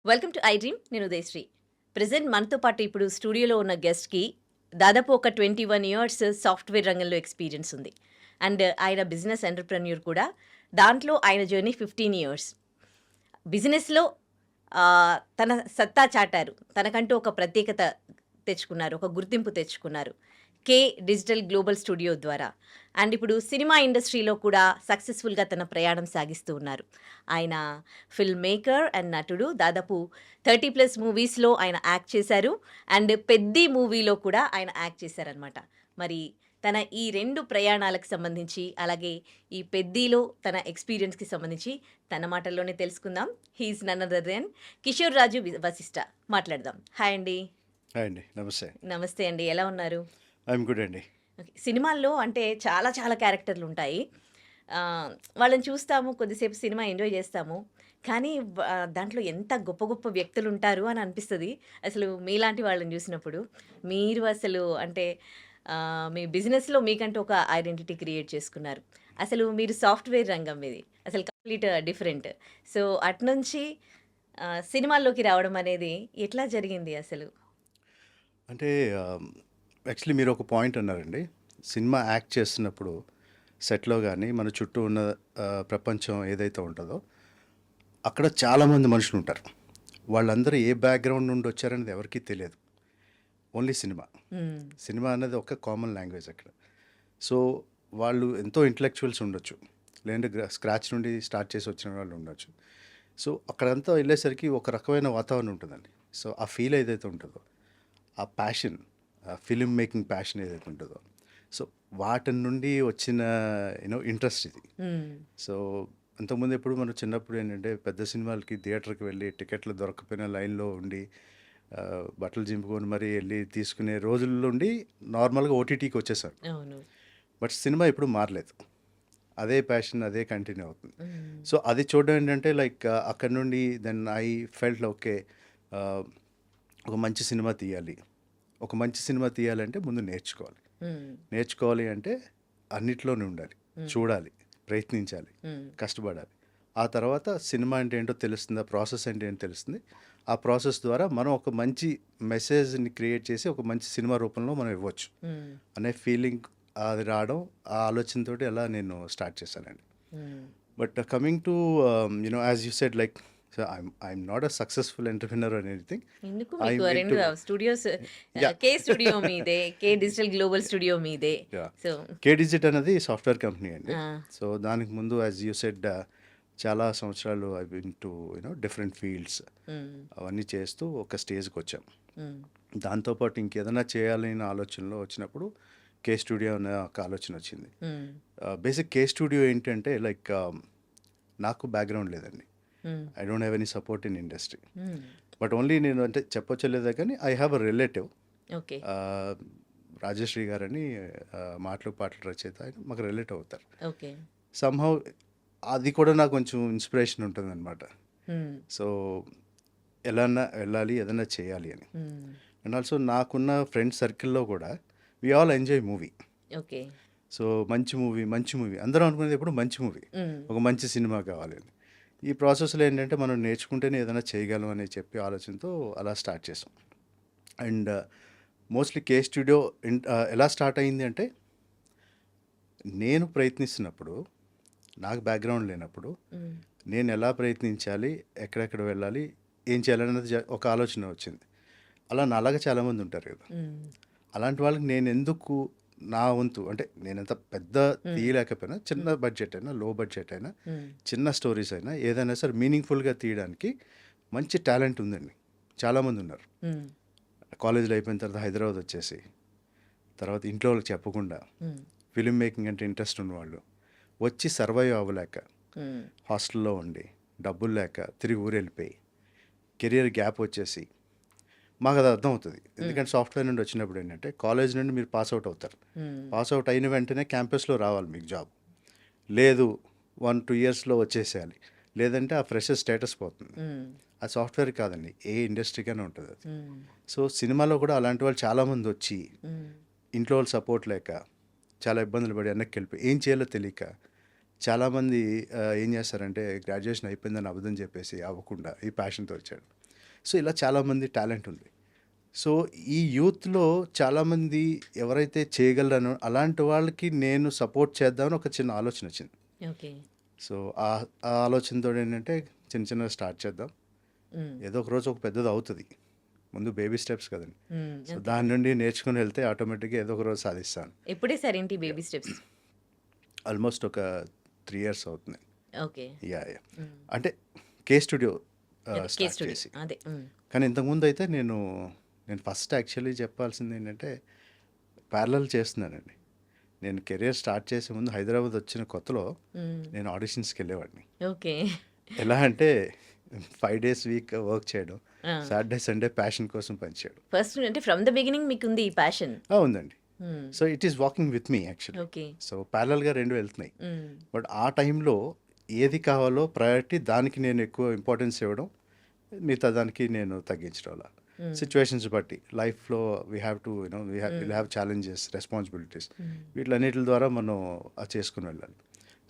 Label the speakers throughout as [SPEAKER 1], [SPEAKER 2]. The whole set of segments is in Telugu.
[SPEAKER 1] Welcome to I dream. నేను ఉదయశ్రీ. ప్రెజెంట్ మనతో పాటు ఇప్పుడు స్టూడియోలో ఉన్న గెస్ట్‌కి దాదాపు ఒక 21 ఇయర్స్ సాఫ్ట్‌వేర్ రంగంలో ఎక్స్‌పీరియన్స్ ఉంది. అండ్ ఆయన బిజినెస్ ఎంటర్‌ప్రెన్యూర్ కూడా. దాంట్లో ఆయన జర్నీ 15 ఇయర్స్. బిజినెస్‌లో తన సత్తా చాటారు. తనకంటూ ఒక ప్రత్యేకత తెచ్చుకున్నారు. ఒక గుర్తింపు తెచ్చుకున్నారు. కే డిజిటల్ గ్లోబల్ స్టూడియో ద్వారా. అండ్ ఇప్పుడు సినిమా ఇండస్ట్రీలో కూడా సక్సెస్‌ఫుల్‌గా తన ప్రయాణం సాగిస్తూ ఉన్నారు. ఆయన ఫిల్మ్ మేకర్ అండ్ నటుడు. దాదాపు 30+ మూవీస్‌లో ఆయన యాక్ట్ చేశారు. అండ్ 'పెద్ది' మూవీలో కూడా ఆయన యాక్ట్ చేశారనమాట. మరి తన ఈ 2 ప్రయాణాలకు సంబంధించి, అలాగే ఈ 'పెద్దిలో' తన ఎక్స్‌పీరియన్స్‌కి సంబంధించి తన మాటల్లోనే తెలుసుకుందాం. He is none other than Kishore Raju Vashishta. మాట్లాడదాం. హాయ్ అండి.
[SPEAKER 2] హాయ్ అండి. నమస్తే.
[SPEAKER 1] నమస్తే అండి. ఎలా ఉన్నారు?
[SPEAKER 2] ఐఎమ్ గుడ్ అండి.
[SPEAKER 1] ఓకే. సినిమాల్లో అంటే చాలా చాలా క్యారెక్టర్లుంటాయి. వాళ్ళని చూస్తాము, కొద్దిసేపు సినిమా ఎంజాయ్ చేస్తాము. కానీ దాంట్లో ఎంత గొప్ప గొప్ప వ్యక్తులుంటారు అని అనిపిస్తది. అసలు మీలాంటి వాళ్ళని చూసినప్పుడు. మీరు అసలు అంటే మీ బిజినెస్‌లో మీకంటూ ఒక ఐడెంటిటీ క్రియేట్ చేసుకున్నారు. అసలు మీరు సాఫ్ట్‌వేర్ రంగం మీది. అసలు కంప్లీట్ డిఫరెంట్. సో, అటునుంచి సినిమాల్లోకి రావడం అనేది ఎట్లా జరిగింది అసలు?
[SPEAKER 2] అంటే యాక్చువల్లీ మీరు ఒక పాయింట్ అన్నారండి. సినిమా యాక్ట్ చేస్తున్నప్పుడు సెట్‌లో గాని, మన చుట్టూ ఉన్న ప్రపంచం ఏదైతే ఉంటదో, అక్కడ చాలామంది మనుషులుంటారు. వాళ్ళందరూ ఏ బ్యాక్‌గ్రౌండ్ నుండి వచ్చారనేది ఎవరికీ తెలియదు. Only cinema.
[SPEAKER 1] హ్మ్.
[SPEAKER 2] సినిమా అనేది ఒక కామన్ లాంగ్వేజ్ అక్కడ. సో, వాళ్ళు ఎంతో ఇంటలెక్చువల్స్ ఉండొచ్చు. లేదంటే స్క్రాచ్ నుండి స్టార్ట్ చేసి వచ్చిన వాళ్ళు ఉండొచ్చు. సో, అక్కడంతా వెళ్ళేసరికి ఒక రకమైన వాతావరణం ఉంటుందండి. సో, ఆ ఫీల్ ఏదైతే ఉంటుందో, ఆ ప్యాషన్, ఆ ఫిల్మ్ మేకింగ్ ప్యాషన్ ఏదైతే ఉంటుందో, సో, వాటి నుండి వచ్చిన ఇంట్రెస్ట్ ఇది.
[SPEAKER 1] హ్మ్.
[SPEAKER 2] సో, అంతకుముందు ఎప్పుడు మనం చిన్నప్పుడు ఏంటంటే పెద్ద సినిమాలకి థియేటర్‌కి వెళ్ళి టికెట్లు దొరకకపోయినా లైన్‌లో ఉండి బట్టలు చింపుకొని మరీ వెళ్ళి తీసుకునే రోజుల్లో ఉండి నార్మల్‌గా ఓటీటీకి వచ్చేసాం.
[SPEAKER 1] అవును.
[SPEAKER 2] బట్ సినిమా ఎప్పుడు మారలేదు. అదే ప్యాషన్ అదే కంటిన్యూ అవుతుంది.
[SPEAKER 1] హ్మ్.
[SPEAKER 2] సో, అది చూడడం ఏంటంటే లైక్ అక్కడి నుండి దెన్ ఐ ఫెల్ట్ ఓకే. ఆహ్, ఒక మంచి సినిమా తీయాలి. ఒక మంచి సినిమా తీయాలంటే ముందు నేర్చుకోవాలి.
[SPEAKER 1] హ్మ్.
[SPEAKER 2] నేర్చుకోవాలి అంటే అన్నిట్లోనే ఉండాలి.
[SPEAKER 1] హ్మ్.
[SPEAKER 2] చూడాలి, ప్రయత్నించాలి,
[SPEAKER 1] హ్మ్.
[SPEAKER 2] కష్టపడాలి. ఆ తర్వాత సినిమా అంటే ఏంటో తెలుస్తుంది. ఆ ప్రాసెస్ అంటే ఏంటో తెలుస్తుంది. ఆ ప్రాసెస్ ద్వారా మనం ఒక మంచి మెసేజ్‌ని క్రియేట్ చేసి ఒక మంచి సినిమా రూపంలో మనం ఇవ్వచ్చు
[SPEAKER 1] హ్మ్.
[SPEAKER 2] అనే ఫీలింగ్ అది రావడం, ఆ ఆలోచనతోటి అలా నేను స్టార్ట్ చేశానండి.
[SPEAKER 1] Hmm.
[SPEAKER 2] But coming to as you said like so I'm not a successful entrepreneur or anything.
[SPEAKER 1] ఎందుకు
[SPEAKER 2] ఐ
[SPEAKER 1] మీకు
[SPEAKER 2] M
[SPEAKER 1] 2
[SPEAKER 2] into
[SPEAKER 1] studios
[SPEAKER 2] yeah!
[SPEAKER 1] K studio మీదే. కే డిజిటల్ గ్లోబల్ స్టూడియో మీదే.
[SPEAKER 2] యాహ్!
[SPEAKER 1] సో
[SPEAKER 2] కేడిజిట్ అనేది సాఫ్ట్‌వేర్ కంపెనీ అండి.
[SPEAKER 1] ఆ!
[SPEAKER 2] సో, దానికి ముందు యాస్ యూ సెడ్ చాలా సంవత్సరాలు I been to different fields
[SPEAKER 1] హ్మ్.
[SPEAKER 2] అవన్నీ చేస్తూ ఒక స్టేజ్‌కొచ్చాం.
[SPEAKER 1] హ్మ్.
[SPEAKER 2] దాంతో పాటు ఇంకేదైనా చేయాలి అనే ఆలోచనలో వచ్చినప్పుడు కే స్టూడియో అనే ఒక ఆలోచన వచ్చింది.
[SPEAKER 1] హ్మ్.
[SPEAKER 2] బేసిక్ కే స్టూడియో ఏంటంటే లైక్ నాకు బ్యాక్‌గ్రౌండ్ లేదండి.
[SPEAKER 1] Hmm.
[SPEAKER 2] I don't have any support in industry.
[SPEAKER 1] Hmm.
[SPEAKER 2] But only నేను అంటే చెప్పొచ్చో లేదో కానీ I have a relative
[SPEAKER 1] okay.
[SPEAKER 2] Rajashree గారని మాటలు పాటలు రచయిత. ఆయన మాకు రిలేటివ్ అవుతారు.
[SPEAKER 1] ఓకే.
[SPEAKER 2] సమ్‌హౌ అది కూడా నాకు కొంచెం ఇన్స్పిరేషన్ ఉంటుందన్నమాట.
[SPEAKER 1] హ్మ్.
[SPEAKER 2] సో, ఎలాన్నా వెళ్ళాలి, ఏదన్నా చేయాలి అని.
[SPEAKER 1] హ్మ్.
[SPEAKER 2] అండ్ ఆల్సో నాకున్న ఫ్రెండ్స్ సర్కిల్‌లో కూడా we all enjoy movie.
[SPEAKER 1] Okay.
[SPEAKER 2] So, మంచి మూవీ, మంచి మూవీ అందరం అనుకునేది ఎప్పుడు మంచి మూవీ.
[SPEAKER 1] హ్మ్.
[SPEAKER 2] ఒక మంచి సినిమా కావాలి అని. ఈ ప్రాసెస్‌లో ఏంటంటే మనం నేర్చుకుంటేనే ఏదైనా చేయగలం అని చెప్పి ఆలోచనతో అలా స్టార్ట్ చేసాం. అండ్ మోస్ట్‌లీ కే స్టూడియో ఎలా స్టార్ట్ అయింది అంటే నేను ప్రయత్నిస్తున్నప్పుడు, నాకు బ్యాక్‌గ్రౌండ్ లేనప్పుడు,
[SPEAKER 1] హ్మ్.
[SPEAKER 2] నేను ఎలా ప్రయత్నించాలి, ఎక్కడెక్కడ వెళ్ళాలి, ఏం చేయాలనేది ఒక ఆలోచన వచ్చింది. అలా నాలాగా చాలామంది ఉంటారు కదా!
[SPEAKER 1] హ్మ్.
[SPEAKER 2] అలాంటి వాళ్ళకి నేనెందుకు నా వంతు అంటే నేనంత పెద్ద
[SPEAKER 1] హ్మ్.
[SPEAKER 2] తీయలేకపోయినా, చిన్న
[SPEAKER 1] హ్మ్.
[SPEAKER 2] బడ్జెట్ అయినా, లో బడ్జెట్ అయినా,
[SPEAKER 1] హ్మ్.
[SPEAKER 2] చిన్న స్టోరీస్ అయినా, ఏదైనా సరే మీనింగ్‌ఫుల్‌గా తీయడానికి మంచి టాలెంట్ ఉందండి. చాలామంది ఉన్నారు.
[SPEAKER 1] హ్మ్.
[SPEAKER 2] కాలేజీలో అయిపోయిన తర్వాత హైదరాబాద్ వచ్చేసి, తర్వాత ఇంట్లో వాళ్ళకి చెప్పకుండా,
[SPEAKER 1] హ్మ్.
[SPEAKER 2] ఫిల్మ్ మేకింగ్ అంటే ఇంట్రెస్ట్ ఉన్నవాళ్ళు, వచ్చి సర్వైవ్ అవ్వలేక,
[SPEAKER 1] హ్మ్.
[SPEAKER 2] హాస్టల్‌లో ఉండి, డబ్బులు లేక తిరిగి ఊరెళ్ళిపోయి, కెరియర్ గ్యాప్ వచ్చేసి, మాకది అర్థమవుతది.
[SPEAKER 1] హ్మ్.
[SPEAKER 2] ఎందుకంటే సాఫ్ట్‌వేర్ నుండి వచ్చినప్పుడు ఏంటంటే, కాలేజ్ నుండి మీరు పాస్ ఔట్ అవుతారు.
[SPEAKER 1] హ్మ్.
[SPEAKER 2] పాస్ ఔట్ అయిన వెంటనే క్యాంపస్‌లో రావాలి మీకు జాబ్. లేదు 1, 2 ఇయర్స్‌లో వచ్చేసేయాలి. లేదంటే ఆ ఫ్రెషర్ స్టేటస్ పోతుంది.
[SPEAKER 1] హ్మ్.
[SPEAKER 2] అది సాఫ్ట్‌వేర్ కాదండి. ఏ ఇండస్ట్రీకైనా ఉంటదది.
[SPEAKER 1] హ్మ్.
[SPEAKER 2] సో, సినిమాలో కూడా అలాంటి వాళ్ళు చాలామందొచ్చి,
[SPEAKER 1] హ్మ్.
[SPEAKER 2] ఇంట్లో వాళ్ళ సపోర్ట్ లేక, చాలా ఇబ్బందులు పడి వెనక్కెళ్ళిపోయి, ఏం చేయాలో తెలియక, చాలామంది ఏం చేస్తారంటే గ్రాడ్యుయేషన్ అయిపోయిందని అబద్ధం చెప్పేసి అవ్వకుండా ఈ ప్యాషన్‌తో వచ్చాడు. సో ఇలా చాలామంది టాలెంట్ ఉంది. సో ఈ యూత్‌లో చాలామంది ఎవరైతే చేయగలరనో అలాంటి వాళ్ళకి నేను సపోర్ట్ చేద్దామని ఒక చిన్న ఆలోచన వచ్చింది.
[SPEAKER 1] ఓకే.
[SPEAKER 2] సో ఆ ఆలోచనతోటి ఏంటంటే చిన్న చిన్నగా స్టార్ట్ చేద్దాం.
[SPEAKER 1] హ్మ్.
[SPEAKER 2] ఏదో ఒక రోజు ఒక పెద్దది అవుతది. ముందు బేబీ స్టెప్స్ కదండీ.
[SPEAKER 1] హ్మ్.
[SPEAKER 2] సో
[SPEAKER 1] అంతే.
[SPEAKER 2] దాని నుండి నేర్చుకొని వెళ్తే ఆటోమేటిక్‌గా ఏదో ఒక రోజు సాధిస్తాను.
[SPEAKER 1] ఎప్పుడేసారేంటి బేబీ స్టెప్స్?
[SPEAKER 2] ఆల్మోస్ట్ ఒక 3 ఇయర్స్ అవుతుంది.
[SPEAKER 1] ఓకే.
[SPEAKER 2] యాహ్!
[SPEAKER 1] హ్మ్.
[SPEAKER 2] అంటే కే స్టూడియో
[SPEAKER 1] అదే కేస్
[SPEAKER 2] స్టార్ట్
[SPEAKER 1] స్టడీ.
[SPEAKER 2] చేసి.
[SPEAKER 1] అదే. హ్మ్.
[SPEAKER 2] కానీ ఇంతకుముందు అయితే నేను ఫస్ట్ యాక్చువల్లీ చెప్పాల్సింది ఏంటంటే ప్యారలల్ చేస్తున్నానండి. నేను కెరియర్ స్టార్ట్ చేసే ముందు హైదరాబాద్ వచ్చిన కొత్తలో
[SPEAKER 1] హ్మ్.
[SPEAKER 2] నేను ఆడిషన్స్‌కి వెళ్ళేవాడిని.
[SPEAKER 1] ఓకే.
[SPEAKER 2] ఎలా అంటే 5 డేస్ వీక్ వర్క్ చేయడం.
[SPEAKER 1] ఆ!
[SPEAKER 2] సాటర్‌డే, సండే ప్యాషన్ కోసం పనిచేయడం.
[SPEAKER 1] ఫస్ట్ అంటే ఫ్రమ్ ద బిగినింగ్ మీకుంది ఈ ప్యాషన్.
[SPEAKER 2] ఉందండి.
[SPEAKER 1] హ్మ్.
[SPEAKER 2] So it is walking with me actually.
[SPEAKER 1] Okay.
[SPEAKER 2] So ప్యారలల్‌గా 2 వెళ్తున్నాయి.
[SPEAKER 1] హ్మ్.
[SPEAKER 2] బట్ ఆ టైంలో ఏది కావాలో ప్రయారిటీ దానికి నేను ఎక్కువ ఇంపార్టెన్స్ ఇవ్వడం. మిగతా దానికి నేను తగ్గించడం అలా.
[SPEAKER 1] హ్మ్.
[SPEAKER 2] సిట్యుయేషన్స్ బట్టి లైఫ్‌లో వీ హ్యావ్ టు విల్
[SPEAKER 1] హ్మ్.
[SPEAKER 2] హ్యావ్ ఛాలెంజెస్, రెస్పాన్సిబిలిటీస్
[SPEAKER 1] హ్మ్.
[SPEAKER 2] వీటిలన్నిటి ద్వారా మనం అది చేసుకొని వెళ్ళాలి.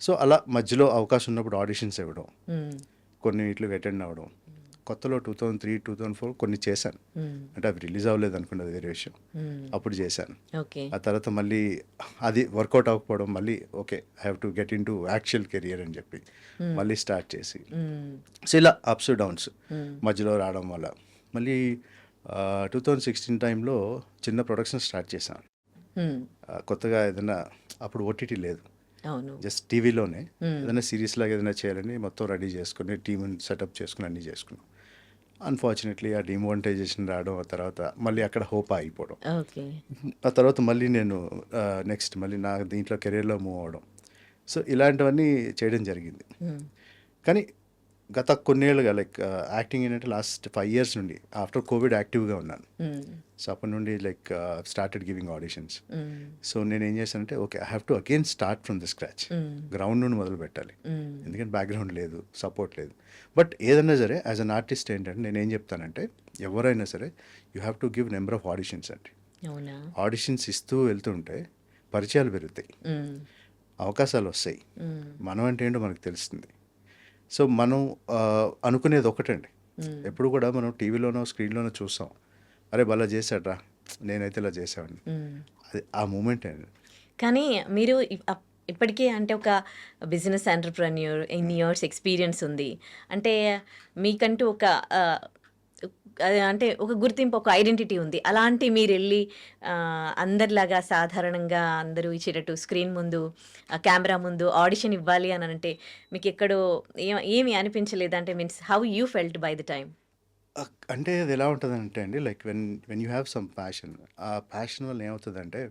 [SPEAKER 2] సో అలా మధ్యలో అవకాశం ఉన్నప్పుడు ఆడిషన్స్ ఇవ్వడం.
[SPEAKER 1] హ్మ్.
[SPEAKER 2] కొన్ని వీటిలకి అటెండ్ అవ్వడం. కొత్తలో 2003, 2004 కొన్ని చేశాను.
[SPEAKER 1] హ్మ్.
[SPEAKER 2] అంటే అవి రిలీజ్ అవ్వలేదు అనుకోండి, అది వేరే విషయం.
[SPEAKER 1] హ్మ్.
[SPEAKER 2] అప్పుడు చేశాను.
[SPEAKER 1] ఓకే.
[SPEAKER 2] ఆ తర్వాత మళ్ళీ అది వర్కౌట్ అవ్వకపోవడం, మళ్ళీ okay I have to get into actual career అని చెప్పి
[SPEAKER 1] హ్మ్.
[SPEAKER 2] మళ్ళీ స్టార్ట్ చేసి
[SPEAKER 1] హ్మ్.
[SPEAKER 2] సో ఇలా అప్స్ డౌన్స్
[SPEAKER 1] హ్మ్.
[SPEAKER 2] మధ్యలో రావడం వల్ల మళ్ళీ 2016 టైంలో చిన్న ప్రొడక్షన్ స్టార్ట్ చేశాను.
[SPEAKER 1] హ్మ్.
[SPEAKER 2] కొత్తగా ఏదైనా అప్పుడు ఓటీటీ లేదు.
[SPEAKER 1] అవును.
[SPEAKER 2] జస్ట్ టీవీలోనే
[SPEAKER 1] హ్మ్.
[SPEAKER 2] ఏదైనా సిరీస్ లాగా ఏదైనా చేయాలని మొత్తం రెడీ చేసుకుని టీమ్ని సెటప్ చేసుకుని అన్నీ చేసుకున్నాం. అన్ఫార్చునేట్లీ ఆ డిమోనిటైజేషన్ రావడం, ఆ తర్వాత మళ్ళీ అక్కడ హోప్ ఆగిపోవడం.
[SPEAKER 1] ఓకే.
[SPEAKER 2] ఆ తర్వాత మళ్ళీ నేను నెక్స్ట్ మళ్ళీ నా దీంట్లో కెరీర్లో మూవ్ అవ్వడం. సో ఇలాంటివన్నీ చేయడం జరిగింది.
[SPEAKER 1] హ్మ్.
[SPEAKER 2] కానీ గత కొన్నేళ్ళుగా లైక్ యాక్టింగ్ ఏంటంటే లాస్ట్ 5 ఇయర్స్ నుండి ఆఫ్టర్ కోవిడ్ యాక్టివ్గా ఉన్నాను.
[SPEAKER 1] హ్మ్.
[SPEAKER 2] సో అప్పటి నుండి లైక్ స్టార్టెడ్ గివింగ్ ఆడిషన్స్.
[SPEAKER 1] హ్మ్.
[SPEAKER 2] సో నేను ఏం చేశానంటే okay I have to again start from the scratch.
[SPEAKER 1] హ్మ్.
[SPEAKER 2] గ్రౌండ్ నుండి మొదలు పెట్టాలి.
[SPEAKER 1] హ్మ్.
[SPEAKER 2] ఎందుకంటే బ్యాక్గ్రౌండ్ లేదు, సపోర్ట్ లేదు. బట్ ఏదైనా సరే యాజ్ అన్ ఆర్టిస్ట్ ఏంటంటే నేను ఏం చెప్తానంటే ఎవరైనా సరే you have to give number of auditions అండి.
[SPEAKER 1] అవునా?
[SPEAKER 2] ఆడిషన్స్ ఇస్తూ వెళ్తుంటే పరిచయాలు పెరుగుతాయి,
[SPEAKER 1] హ్మ్.
[SPEAKER 2] అవకాశాలు వస్తాయి.
[SPEAKER 1] హ్మ్.
[SPEAKER 2] మనం అంటే ఏంటో మనకు తెలుస్తుంది. సో మనం అనుకునేది ఒకటండి.
[SPEAKER 1] హ్మ్.
[SPEAKER 2] ఎప్పుడు కూడా మనం టీవీలోనో స్క్రీన్లోనో చూస్తాం, అరే భలే చేశాడ్రా, నేనైతే ఇలా చేసేవాడిని.
[SPEAKER 1] హ్మ్.
[SPEAKER 2] అది ఆ మూమెంట్ అండి.
[SPEAKER 1] కానీ మీరు ఇప్పటికే అంటే ఒక బిజినెస్ ఎంటర్‌ప్రెన్యూర్ ఇన్ని ఇయర్స్ ఎక్స్‌పీరియన్స్ ఉంది. అంటే మీకంటూ ఒక అంటే ఒక గుర్తింపు, ఒక ఐడెంటిటీ ఉంది. అలాంటి మీరెళ్ళి అందరిలాగా సాధారణంగా అందరూ ఇచ్చేటట్టు స్క్రీన్ ముందు, కెమెరా ముందు ఆడిషన్ ఇవ్వాలి అనంటే మీకెక్కడో ఏమి అనిపించలేదా? అంటే means how you felt by the time?
[SPEAKER 2] అంటే అది ఎలా ఉంటుందంటే అండి like when you have some passion, ఆ ప్యాషన్ వల్ల ఏమవుతుందంటే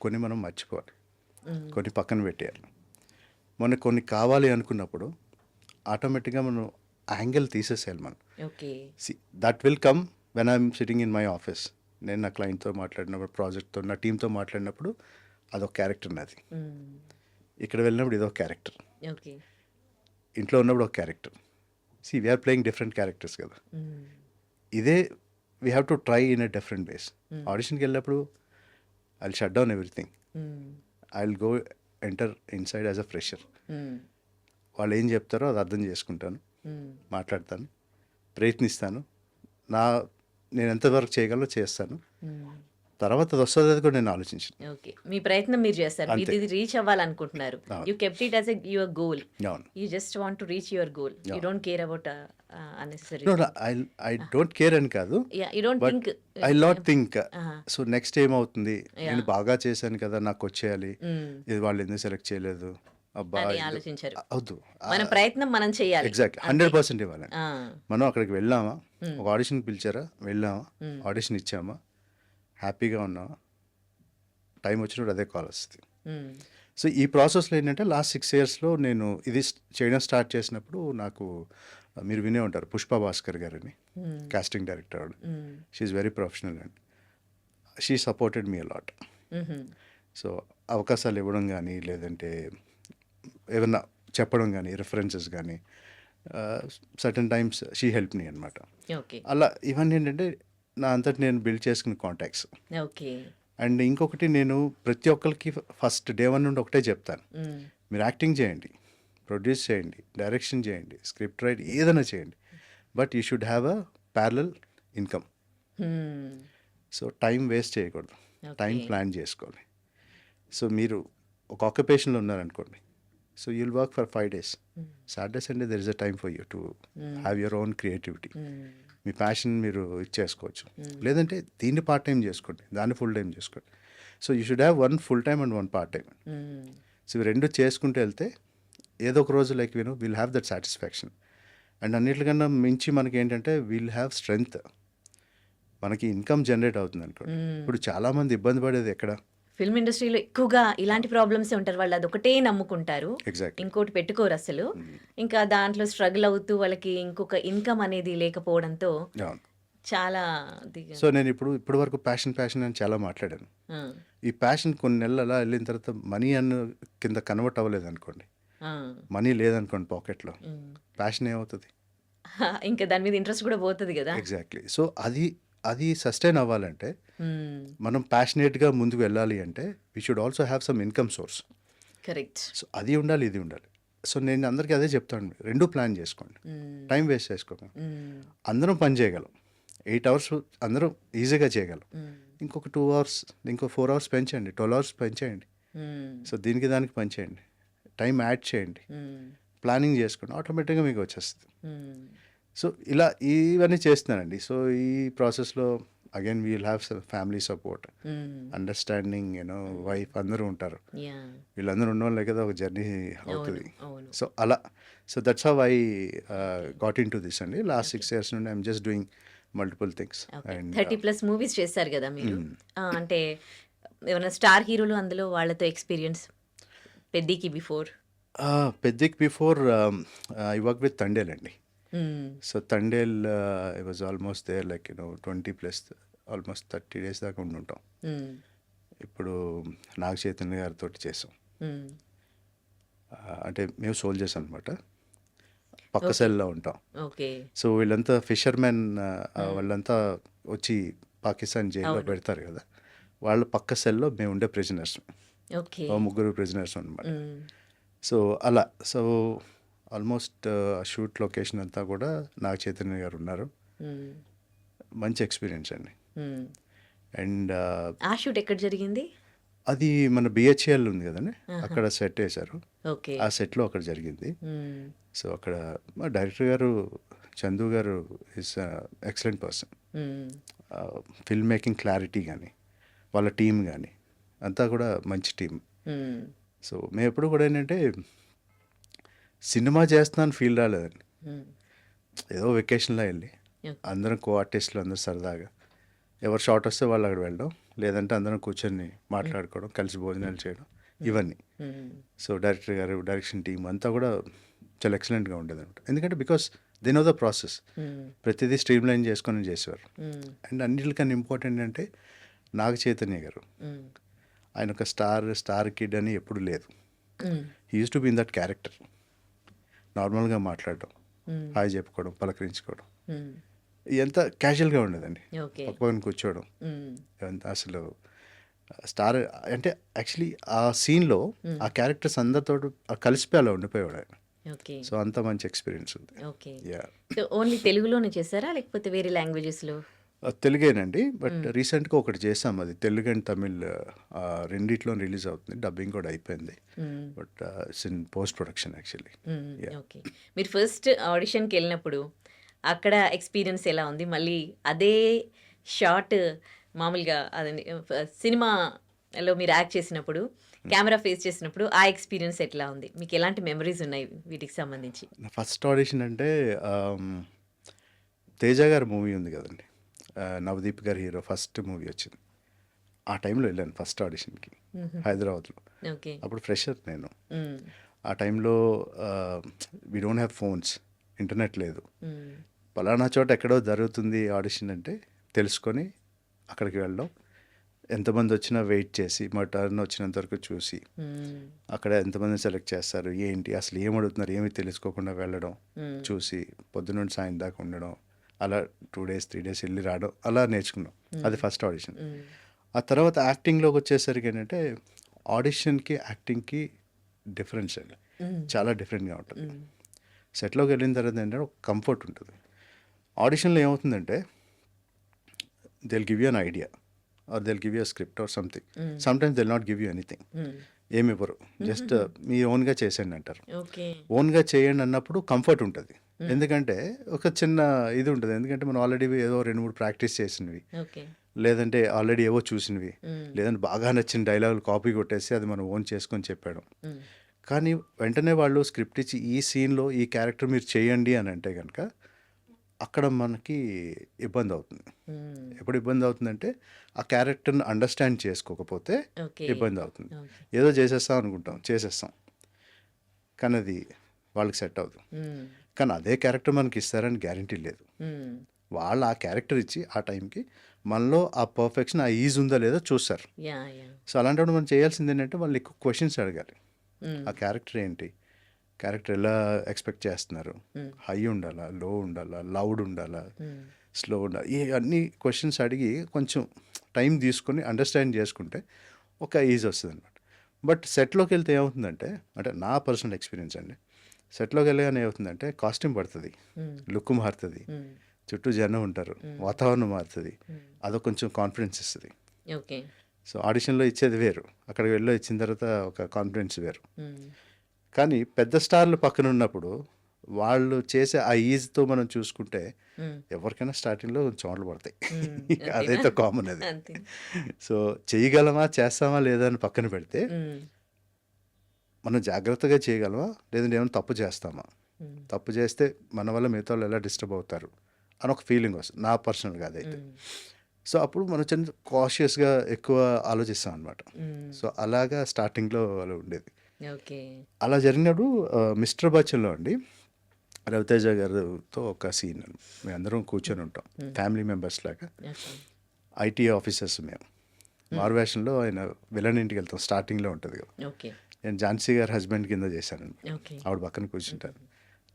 [SPEAKER 2] కొన్ని మనం మర్చిపోవాలి,
[SPEAKER 1] హ్మ్.
[SPEAKER 2] కొన్ని పక్కన పెట్టేయాలి. మనకు కొన్ని కావాలి అనుకున్నప్పుడు ఆటోమేటిక్గా మనం యాంగిల్ తీసేసేయాలి మనం.
[SPEAKER 1] Okay.
[SPEAKER 2] That will come when I'm sitting in my office. నేను నా క్లయింట్తో మాట్లాడినప్పుడు, ప్రాజెక్ట్తో నా టీంతో మాట్లాడినప్పుడు అదొక క్యారెక్టర్ నాది.
[SPEAKER 1] హ్మ్.
[SPEAKER 2] ఇక్కడ వెళ్ళినప్పుడు ఇదొక క్యారెక్టర్.
[SPEAKER 1] ఓకే.
[SPEAKER 2] ఇంట్లో ఉన్నప్పుడు ఒక character. We are playing different characters కదా.
[SPEAKER 1] హ్మ్.
[SPEAKER 2] ఇదే we have to try in a different ways.
[SPEAKER 1] Hmm.
[SPEAKER 2] ఆడిషన్కి వెళ్ళినప్పుడు I will shut down everything.
[SPEAKER 1] Hmm.
[SPEAKER 2] I will go enter inside as a fresher.
[SPEAKER 1] Hmm.
[SPEAKER 2] వాళ్ళు ఏం చెప్తారో అది అర్థం చేసుకుంటాను,
[SPEAKER 1] హ్మ్.
[SPEAKER 2] మాట్లాడతాను, ప్రయత్నిస్తాను. నా నేను ఎంతవరకు చేయగలనో చేస్తాను.
[SPEAKER 1] హ్మ్.
[SPEAKER 2] తర్వాత అది వస్తుందో లేదో కూడా నేను ఆలోచించను.
[SPEAKER 1] ఓకే. మీ ప్రయత్నం మీరు చేస్తారు.
[SPEAKER 2] అంతే.
[SPEAKER 1] మీరిది రీచ్ అవ్వాలనుకుంటున్నారు.
[SPEAKER 2] అవును.
[SPEAKER 1] You kept it as your goal.
[SPEAKER 2] అవును.
[SPEAKER 1] You just want to reach your goal. You
[SPEAKER 2] అవును.
[SPEAKER 1] Don't care about unnecessary
[SPEAKER 2] no
[SPEAKER 1] thing.
[SPEAKER 2] I don't care అని కాదు.
[SPEAKER 1] Yeah! You don't
[SPEAKER 2] but
[SPEAKER 1] think.
[SPEAKER 2] I not think
[SPEAKER 1] ఆహా!
[SPEAKER 2] సో నెక్స్ట్ ఏమవుతుంది, నేను
[SPEAKER 1] యాహ్!
[SPEAKER 2] బాగా చేశాను కదా నాకు వచ్చేయాలి,
[SPEAKER 1] హ్మ్.
[SPEAKER 2] ఇది వాళ్ళు ఎందుకు సెలెక్ట్ చేయలేదు, అబ్బా
[SPEAKER 1] అని
[SPEAKER 2] ఇది
[SPEAKER 1] ఆలోచించరు.
[SPEAKER 2] వద్దు.
[SPEAKER 1] మన ప్రయత్నం మనం చేయాలి.
[SPEAKER 2] ఎగ్జాక్ట్లీ
[SPEAKER 1] అంతే.
[SPEAKER 2] 100% ఇవ్వాలండి.
[SPEAKER 1] ఆ!
[SPEAKER 2] మనం అక్కడికి వెళ్ళామా,
[SPEAKER 1] హ్మ్.
[SPEAKER 2] ఒక ఆడిషన్ పిలిచారా వెళ్ళామా,
[SPEAKER 1] హ్మ్.
[SPEAKER 2] ఆడిషన్ ఇచ్చామా, హ్యాపీగా ఉన్నామా, టైం వచ్చినప్పుడు అదే కాల్ వస్తుంది.
[SPEAKER 1] హ్మ్.
[SPEAKER 2] సో ఈ ప్రాసెస్లో ఏంటంటే లాస్ట్ 6 ఇయర్స్లో నేను ఇది చేయడం స్టార్ట్ చేసినప్పుడు నాకు మీరు వినే ఉంటారు పుష్ప భాస్కర్ గారని,
[SPEAKER 1] హ్మ్.
[SPEAKER 2] కాస్టింగ్ డైరెక్టర్ ఆవిడ.
[SPEAKER 1] Hmm.
[SPEAKER 2] She is very professional and she supported me a lot.
[SPEAKER 1] హుహు.
[SPEAKER 2] సో అవకాశాలు ఇవ్వడం కానీ లేదంటే ఏమన్నా చెప్పడం కానీ రెఫరెన్సెస్ కానీ certain times she help me అనమాట.
[SPEAKER 1] ఓకే.
[SPEAKER 2] అలా ఇవన్నీ ఏంటంటే నా అంతటి నేను బిల్డ్ చేసుకున్న కాంటాక్ట్స్.
[SPEAKER 1] ఓకే.
[SPEAKER 2] అండ్ ఇంకొకటి నేను ప్రతి ఒక్కరికి ఫస్ట్ డే 1 నుండి ఒకటే చెప్తాను,
[SPEAKER 1] హ్మ్.
[SPEAKER 2] మీరు యాక్టింగ్ చేయండి, ప్రొడ్యూస్ చేయండి, డైరెక్షన్ చేయండి, స్క్రిప్ట్ రైట్ ఏదైనా చేయండి, but you should have a parallel income.
[SPEAKER 1] హ్మ్.
[SPEAKER 2] సో టైం వేస్ట్ చేయకూడదు, టైం
[SPEAKER 1] ఓకే.
[SPEAKER 2] ప్లాన్ చేసుకోవాలి. సో మీరు ఒక ఆక్యుపేషన్లో ఉన్నారనుకోండి, so you'll work for 5 days. Saturday Sunday there is a time for you to have your own creativity. Me passion మీరు ఇచ్చేసుకోవచ్చు. లేదంటే దీన్ని పార్ట్ టైం చేసుకోండి, దాన్ని ఫుల్ టైం చేసుకోండి. So you should have 1 full time and 1 part time. So ఇవి రెండు చేసుకుంటూ వెళ్తే ఏదో ఒక రోజు like will have that satisfaction. And అన్నిటికన్నా మించి మనకి ఏంటంటే విల్ హ్యావ్ స్ట్రెంగ్త్. మనకి ఇన్కమ్ జనరేట్ అవుతుంది అనుకోండి. ఇప్పుడు చాలామంది ఇబ్బంది పడేది ఎక్కడ?
[SPEAKER 1] ఫిల్మ్ ఇండస్ట్రీలో ఎక్కువగా ఇలాంటి ప్రాబ్లమ్సే ఉంటారు. వాళ్ళు అదొకటే నమ్ముకుంటారు.
[SPEAKER 2] ఎగ్జాక్ట్లీ.
[SPEAKER 1] ఇంకోటి పెట్టుకోరు అసలు. ఇంకా దాంట్లో స్ట్రగుల్ అవుతూ వాళ్ళకి ఇంకొక ఇన్కమ్ అనేది లేకపోవడంతో
[SPEAKER 2] అవును.
[SPEAKER 1] చాలా
[SPEAKER 2] సో నేను ఇప్పటి వరకు ప్యాషన్ అని చాలా మాట్లాడాను.
[SPEAKER 1] ఆ,
[SPEAKER 2] ఈ ప్యాషన్ కొన్ని నెలలు అలా వెళ్ళిన తర్వాత మనీ కింద కన్వర్ట్ అవ్వలేదు అనుకోండి,
[SPEAKER 1] ఆ,
[SPEAKER 2] మనీ లేదనుకోండి పాకెట్లో,
[SPEAKER 1] ఉమ్.
[SPEAKER 2] ప్యాషన్ ఏమవుతుంది?
[SPEAKER 1] ఇంకా దాని మీద ఇంట్రెస్ట్ కూడా పోతుంది కదా.
[SPEAKER 2] ఎగ్జాక్ట్లీ. సో అది సస్టైన్ అవ్వాలంటే మనం ప్యాషనేట్గా ముందుకు వెళ్ళాలి అంటే we should also have some income source.
[SPEAKER 1] Correct.
[SPEAKER 2] So అది ఉండాలి, ఇది ఉండాలి. సో నేను అందరికీ అదే చెప్తాను, రెండు ప్లాన్ చేసుకోండి, టైం వేస్ట్ చేసుకోకండి. అందరం పని చేయగలం, 8 hours అందరం ఈజీగా చేయగలం. ఇంకొక 2 hours, ఇంకో 4 hours పెంచండి, 12 hours పెంచేయండి. సో దీనికి దానికి పనిచేయండి, టైం యాడ్ చేయండి, ప్లానింగ్ చేసుకోండి, ఆటోమేటిక్గా మీకు వచ్చేస్తుంది. సో ఇలా ఇవన్నీ చేస్తున్నానండి. సో ఈ ప్రాసెస్లో again we will have family support, understanding, wife అందరూ ఉంటారు.
[SPEAKER 1] యా.
[SPEAKER 2] వీళ్ళందరూ ఉన్న వాళ్ళే కదా ఒక జర్నీ అవుతుంది.
[SPEAKER 1] అవును.
[SPEAKER 2] సో అలా, so that's how I got in to this అండి. లాస్ట్ 6 years నుండి I'm just doing multiple things. And
[SPEAKER 1] 30+ movies చేశారు కదా మీరు. అంటే ఏమైనా స్టార్ హీరోలు అందులో వాళ్ళతో ఎక్స్పీరియన్స్ పెద్దికి బిఫోర్?
[SPEAKER 2] పెద్దికి before I work with Thandel అండి. So Thandel I was almost there like 20+ almost 30 days దాకా ఉండుంటాం. ఇప్పుడు నాగ చైతన్య గారితో చేసాం. అంటే మేము సోల్జర్స్ అనమాట, పక్క సెల్లో ఉంటాం.
[SPEAKER 1] ఓకే.
[SPEAKER 2] సో వీళ్ళంతా ఫిషర్మెన్, వాళ్ళంతా వచ్చి పాకిస్తాన్ జైల్లో పెడతారు కదా, వాళ్ళ పక్క సెల్లో మేము ఉండే ప్రిజనర్స్,
[SPEAKER 1] ఓకే.
[SPEAKER 2] 3 prisoners అనమాట. సో అలా, సో ఆల్మోస్ట్ షూట్ లొకేషన్ అంతా కూడా నాగ చైతన్య గారు ఉన్నారు. మంచి ఎక్స్పీరియన్స్ అండి. అండ్
[SPEAKER 1] ఆ షూట్ ఎక్కడ జరిగింది?
[SPEAKER 2] అది మన బిహెచ్ఎల్ ఉంది కదండి, అక్కడ సెట్ వేశారు.
[SPEAKER 1] ఓకే.
[SPEAKER 2] ఆ సెట్లో అక్కడ జరిగింది. సో అక్కడ మా డైరెక్టర్ గారు చందు గారు is excellent person. Film making clarity కానీ, వాళ్ళ టీం కానీ అంతా కూడా మంచి టీం. సో మేము ఎప్పుడు కూడా ఏంటంటే సినిమా చేస్తున్నాను ఫీల్ రాలేదండి. ఏదో వెకేషన్లో వెళ్ళి అందరం ఆర్టిస్టులు అందరూ సరదాగా ఎవరు షార్ట్ వస్తే వాళ్ళు అక్కడ వెళ్ళడం, లేదంటే అందరం కూర్చొని మాట్లాడుకోవడం, కలిసి భోజనాలు చేయడం, ఇవన్నీ. సో డైరెక్టర్ గారు, డైరెక్షన్ టీం అంతా కూడా చాలా ఎక్సలెంట్గా ఉండేది అనమాట. ఎందుకంటే because they know the process, ప్రతిదీ స్ట్రీమ్ లైన్ చేసుకొని చేసేవారు. అండ్ అన్నిటికన్నా ఇంపార్టెంట్ అంటే నాగ చైతన్య గారు, ఆయన ఒక స్టార్ కిడ్ అని ఎప్పుడు లేదు. He use to be in that character. నార్మల్గా మాట్లాడడం, హాయ్ చెప్పుకోవడం, పలకరించుకోవడం, ఎంత క్యాజువల్గా ఉండేదండి. పక్కన కూర్చోవడం, ఎంత అసలు స్టార్ అంటే యాక్చువల్లీ ఆ సీన్లో ఆ క్యారెక్టర్స్ అందరితో కలిసిపోయి అలా ఉండిపోయాడు ఆయన. సో అంత మంచి ఎక్స్పీరియన్స్ ఉంది.
[SPEAKER 1] ఓన్లీ తెలుగులోనే చేశారా లేకపోతే వేరే లాంగ్వేజెస్లో?
[SPEAKER 2] తెలుగేనండి, బట్ రీసెంట్గా ఒకటి చేసాం, అది తెలుగు అండ్ తమిళ్ రెండిట్లో రిలీజ్ అవుతుంది. డబ్బింగ్ కూడా అయిపోయింది, but it's in post production actually.
[SPEAKER 1] Okay. మీరు ఫస్ట్ ఆడిషన్కి వెళ్ళినప్పుడు అక్కడ ఎక్స్పీరియన్స్ ఎలా ఉంది? మళ్ళీ అదే షార్ట్ మామూలుగా అదండి సినిమాలో మీరు యాక్ట్ చేసినప్పుడు, కెమెరా ఫేస్ చేసినప్పుడు ఆ ఎక్స్పీరియన్స్ ఎట్లా ఉంది? మీకు ఎలాంటి మెమరీస్ ఉన్నాయి వీటికి సంబంధించి?
[SPEAKER 2] ఫస్ట్ ఆడిషన్ అంటే తేజ గారి మూవీ ఉంది కదండి, నవదీప్ గారి హీరో ఫస్ట్ మూవీ వచ్చింది. ఆ టైంలో వెళ్ళాను ఫస్ట్ ఆడిషన్కి హైదరాబాద్లో.
[SPEAKER 1] ఓకే.
[SPEAKER 2] అప్పుడు ఫ్రెషర్ నేను. ఆ టైంలో we don't have phones, internet లేదు. పలానా చోట ఎక్కడో జరుగుతుంది ఆడిషన్ అంటే తెలుసుకొని అక్కడికి వెళ్ళడం, ఎంతమంది వచ్చినా వెయిట్ చేసి మా టర్న్ వచ్చినంత వరకు చూసి అక్కడ ఎంతమంది సెలెక్ట్ చేస్తారు, ఏంటి అసలు ఏం అడుగుతున్నారు ఏమీ తెలుసుకోకుండా వెళ్ళడం, చూసి పొద్దున్న సాయం దాకా ఉండడం, అలా 2 days 3 days వెళ్ళి రావడం, అలా నేర్చుకున్నాం. అది ఫస్ట్ ఆడిషన్. ఆ తర్వాత యాక్టింగ్లోకి వచ్చేసరికి ఏంటంటే ఆడిషన్కి యాక్టింగ్కి డిఫరెన్స్ అండి, చాలా డిఫరెంట్గా ఉంటుంది. సెట్లోకి వెళ్ళిన తర్వాత ఏంటంటే ఒక కంఫర్ట్ ఉంటుంది. ఆడిషన్లో ఏమవుతుందంటే they'll give you an idea or they'll give you a script or something. Sometimes they'll not give you anything. ఏమి ఇవ్వరు, జస్ట్ మీ ఓన్గా చేసేయండి అంటారు.
[SPEAKER 1] ఓకే.
[SPEAKER 2] ఓన్గా చేయండి అన్నప్పుడు కంఫర్ట్ ఉంటుంది, ఎందుకంటే ఒక చిన్న ఇది ఉంటుంది, ఎందుకంటే మనం ఆల్రెడీ ఏదో 2-3 ప్రాక్టీస్ చేసినవి,
[SPEAKER 1] ఓకే.
[SPEAKER 2] లేదంటే ఆల్రెడీ ఏవో చూసినవి, లేదంటే బాగా నచ్చిన డైలాగులు కాపీ కొట్టేసి అది మనం ఓన్ చేసుకొని చెప్పాడు. కానీ వెంటనే వాళ్ళు స్క్రిప్ట్ ఇచ్చి ఈ సీన్లో ఈ క్యారెక్టర్ మీరు చేయండి అని అంటే కనుక అక్కడ మనకి ఇబ్బంది అవుతుంది. ఎప్పుడు ఇబ్బంది అవుతుందంటే ఆ క్యారెక్టర్ని అండర్స్టాండ్ చేసుకోకపోతే
[SPEAKER 1] ఓకే.
[SPEAKER 2] ఇబ్బంది అవుతుంది.
[SPEAKER 1] ఓకే.
[SPEAKER 2] ఏదో చేసేస్తాం అనుకుంటాం, చేసేస్తాం, కానీ అది వాళ్ళకి సెట్ అవుతుంది. కానీ అదే క్యారెక్టర్ మనకి ఇస్తారని గ్యారంటీ లేదు. వాళ్ళు ఆ క్యారెక్టర్ ఇచ్చి ఆ టైంకి మనలో ఆ పర్ఫెక్షన్, ఆ ఈజ్ ఉందా లేదా చూస్తారు.
[SPEAKER 1] Yeah yeah.
[SPEAKER 2] సో అలాంటప్పుడు మనం చేయాల్సింది ఏంటంటే వాళ్ళు ఎక్కువ క్వశ్చన్స్ అడగాలి. ఆ క్యారెక్టర్ ఏంటి, క్యారెక్టర్ ఎలా ఎక్స్పెక్ట్ చేస్తున్నారు, హై ఉండాలా, లో ఉండాలా, లౌడ్ ఉండాలా, స్లో ఉండాలి, ఈ అన్ని క్వశ్చన్స్ అడిగి కొంచెం టైం తీసుకొని అండర్స్టాండ్ చేసుకుంటే ఒక ఈజ్ వస్తుంది అనమాట. బట్ సెట్లోకి వెళ్తే ఏమవుతుందంటే, అంటే నా పర్సనల్ ఎక్స్పీరియన్స్ అండి, సెట్లోకి వెళ్ళగానే ఏమవుతుందంటే కాస్ట్యూమ్ పడుతుంది, లుక్ మారుతుంది, చుట్టూ జనం ఉంటారు, వాతావరణం మారుతుంది, అదొక కొంచెం కాన్ఫిడెన్స్ ఇస్తుంది.
[SPEAKER 1] ఓకే.
[SPEAKER 2] సో ఆడిషన్లో ఇచ్చేది వేరు, అక్కడికి వెళ్ళి ఇచ్చిన తర్వాత ఒక కాన్ఫిడెన్స్ వేరు. కానీ పెద్ద స్టార్లు పక్కన ఉన్నప్పుడు వాళ్ళు చేసే ఆ ఈజ్తో మనం చూసుకుంటే ఎవరికైనా స్టార్టింగ్లో చెమటలు పడతాయి, అదైతే కామన్ అది.
[SPEAKER 1] అంతే.
[SPEAKER 2] సో చేయగలమా చేస్తామా లేదా అని పక్కన పెడితే మనం జాగ్రత్తగా చేయగలమా, లేదంటే ఏమైనా తప్పు చేస్తామా, తప్పు చేస్తే మన వల్ల మిగతా వాళ్ళు ఎలా డిస్టర్బ్ అవుతారు అని ఒక ఫీలింగ్ వస్తుంది, నా పర్సనల్గా అదైతే. సో అప్పుడు మనం చిన్న కాషియస్గా ఎక్కువ ఆలోచిస్తాం అనమాట. సో అలాగా స్టార్టింగ్లో అలా ఉండేది.
[SPEAKER 1] ఓకే.
[SPEAKER 2] అలా జరిగినప్పుడు మిస్టర్ బచ్చన్లో అండి రవితేజ గారితో ఒక సీన్, మేము అందరం కూర్చొని ఉంటాం ఫ్యామిలీ మెంబర్స్ లాగా, ఐటీ ఆఫీసర్స్ మేము, మార్వేషన్లో ఆయన విలన్ ఇంటికి వెళ్తాం, స్టార్టింగ్లో ఉంటుంది కదా.
[SPEAKER 1] ఓకే.
[SPEAKER 2] నేను ఝాన్సీ గారు హస్బెండ్ కింద చేశాను,
[SPEAKER 1] ఓకే.
[SPEAKER 2] ఆవిడ పక్కన కూర్చుంటాను.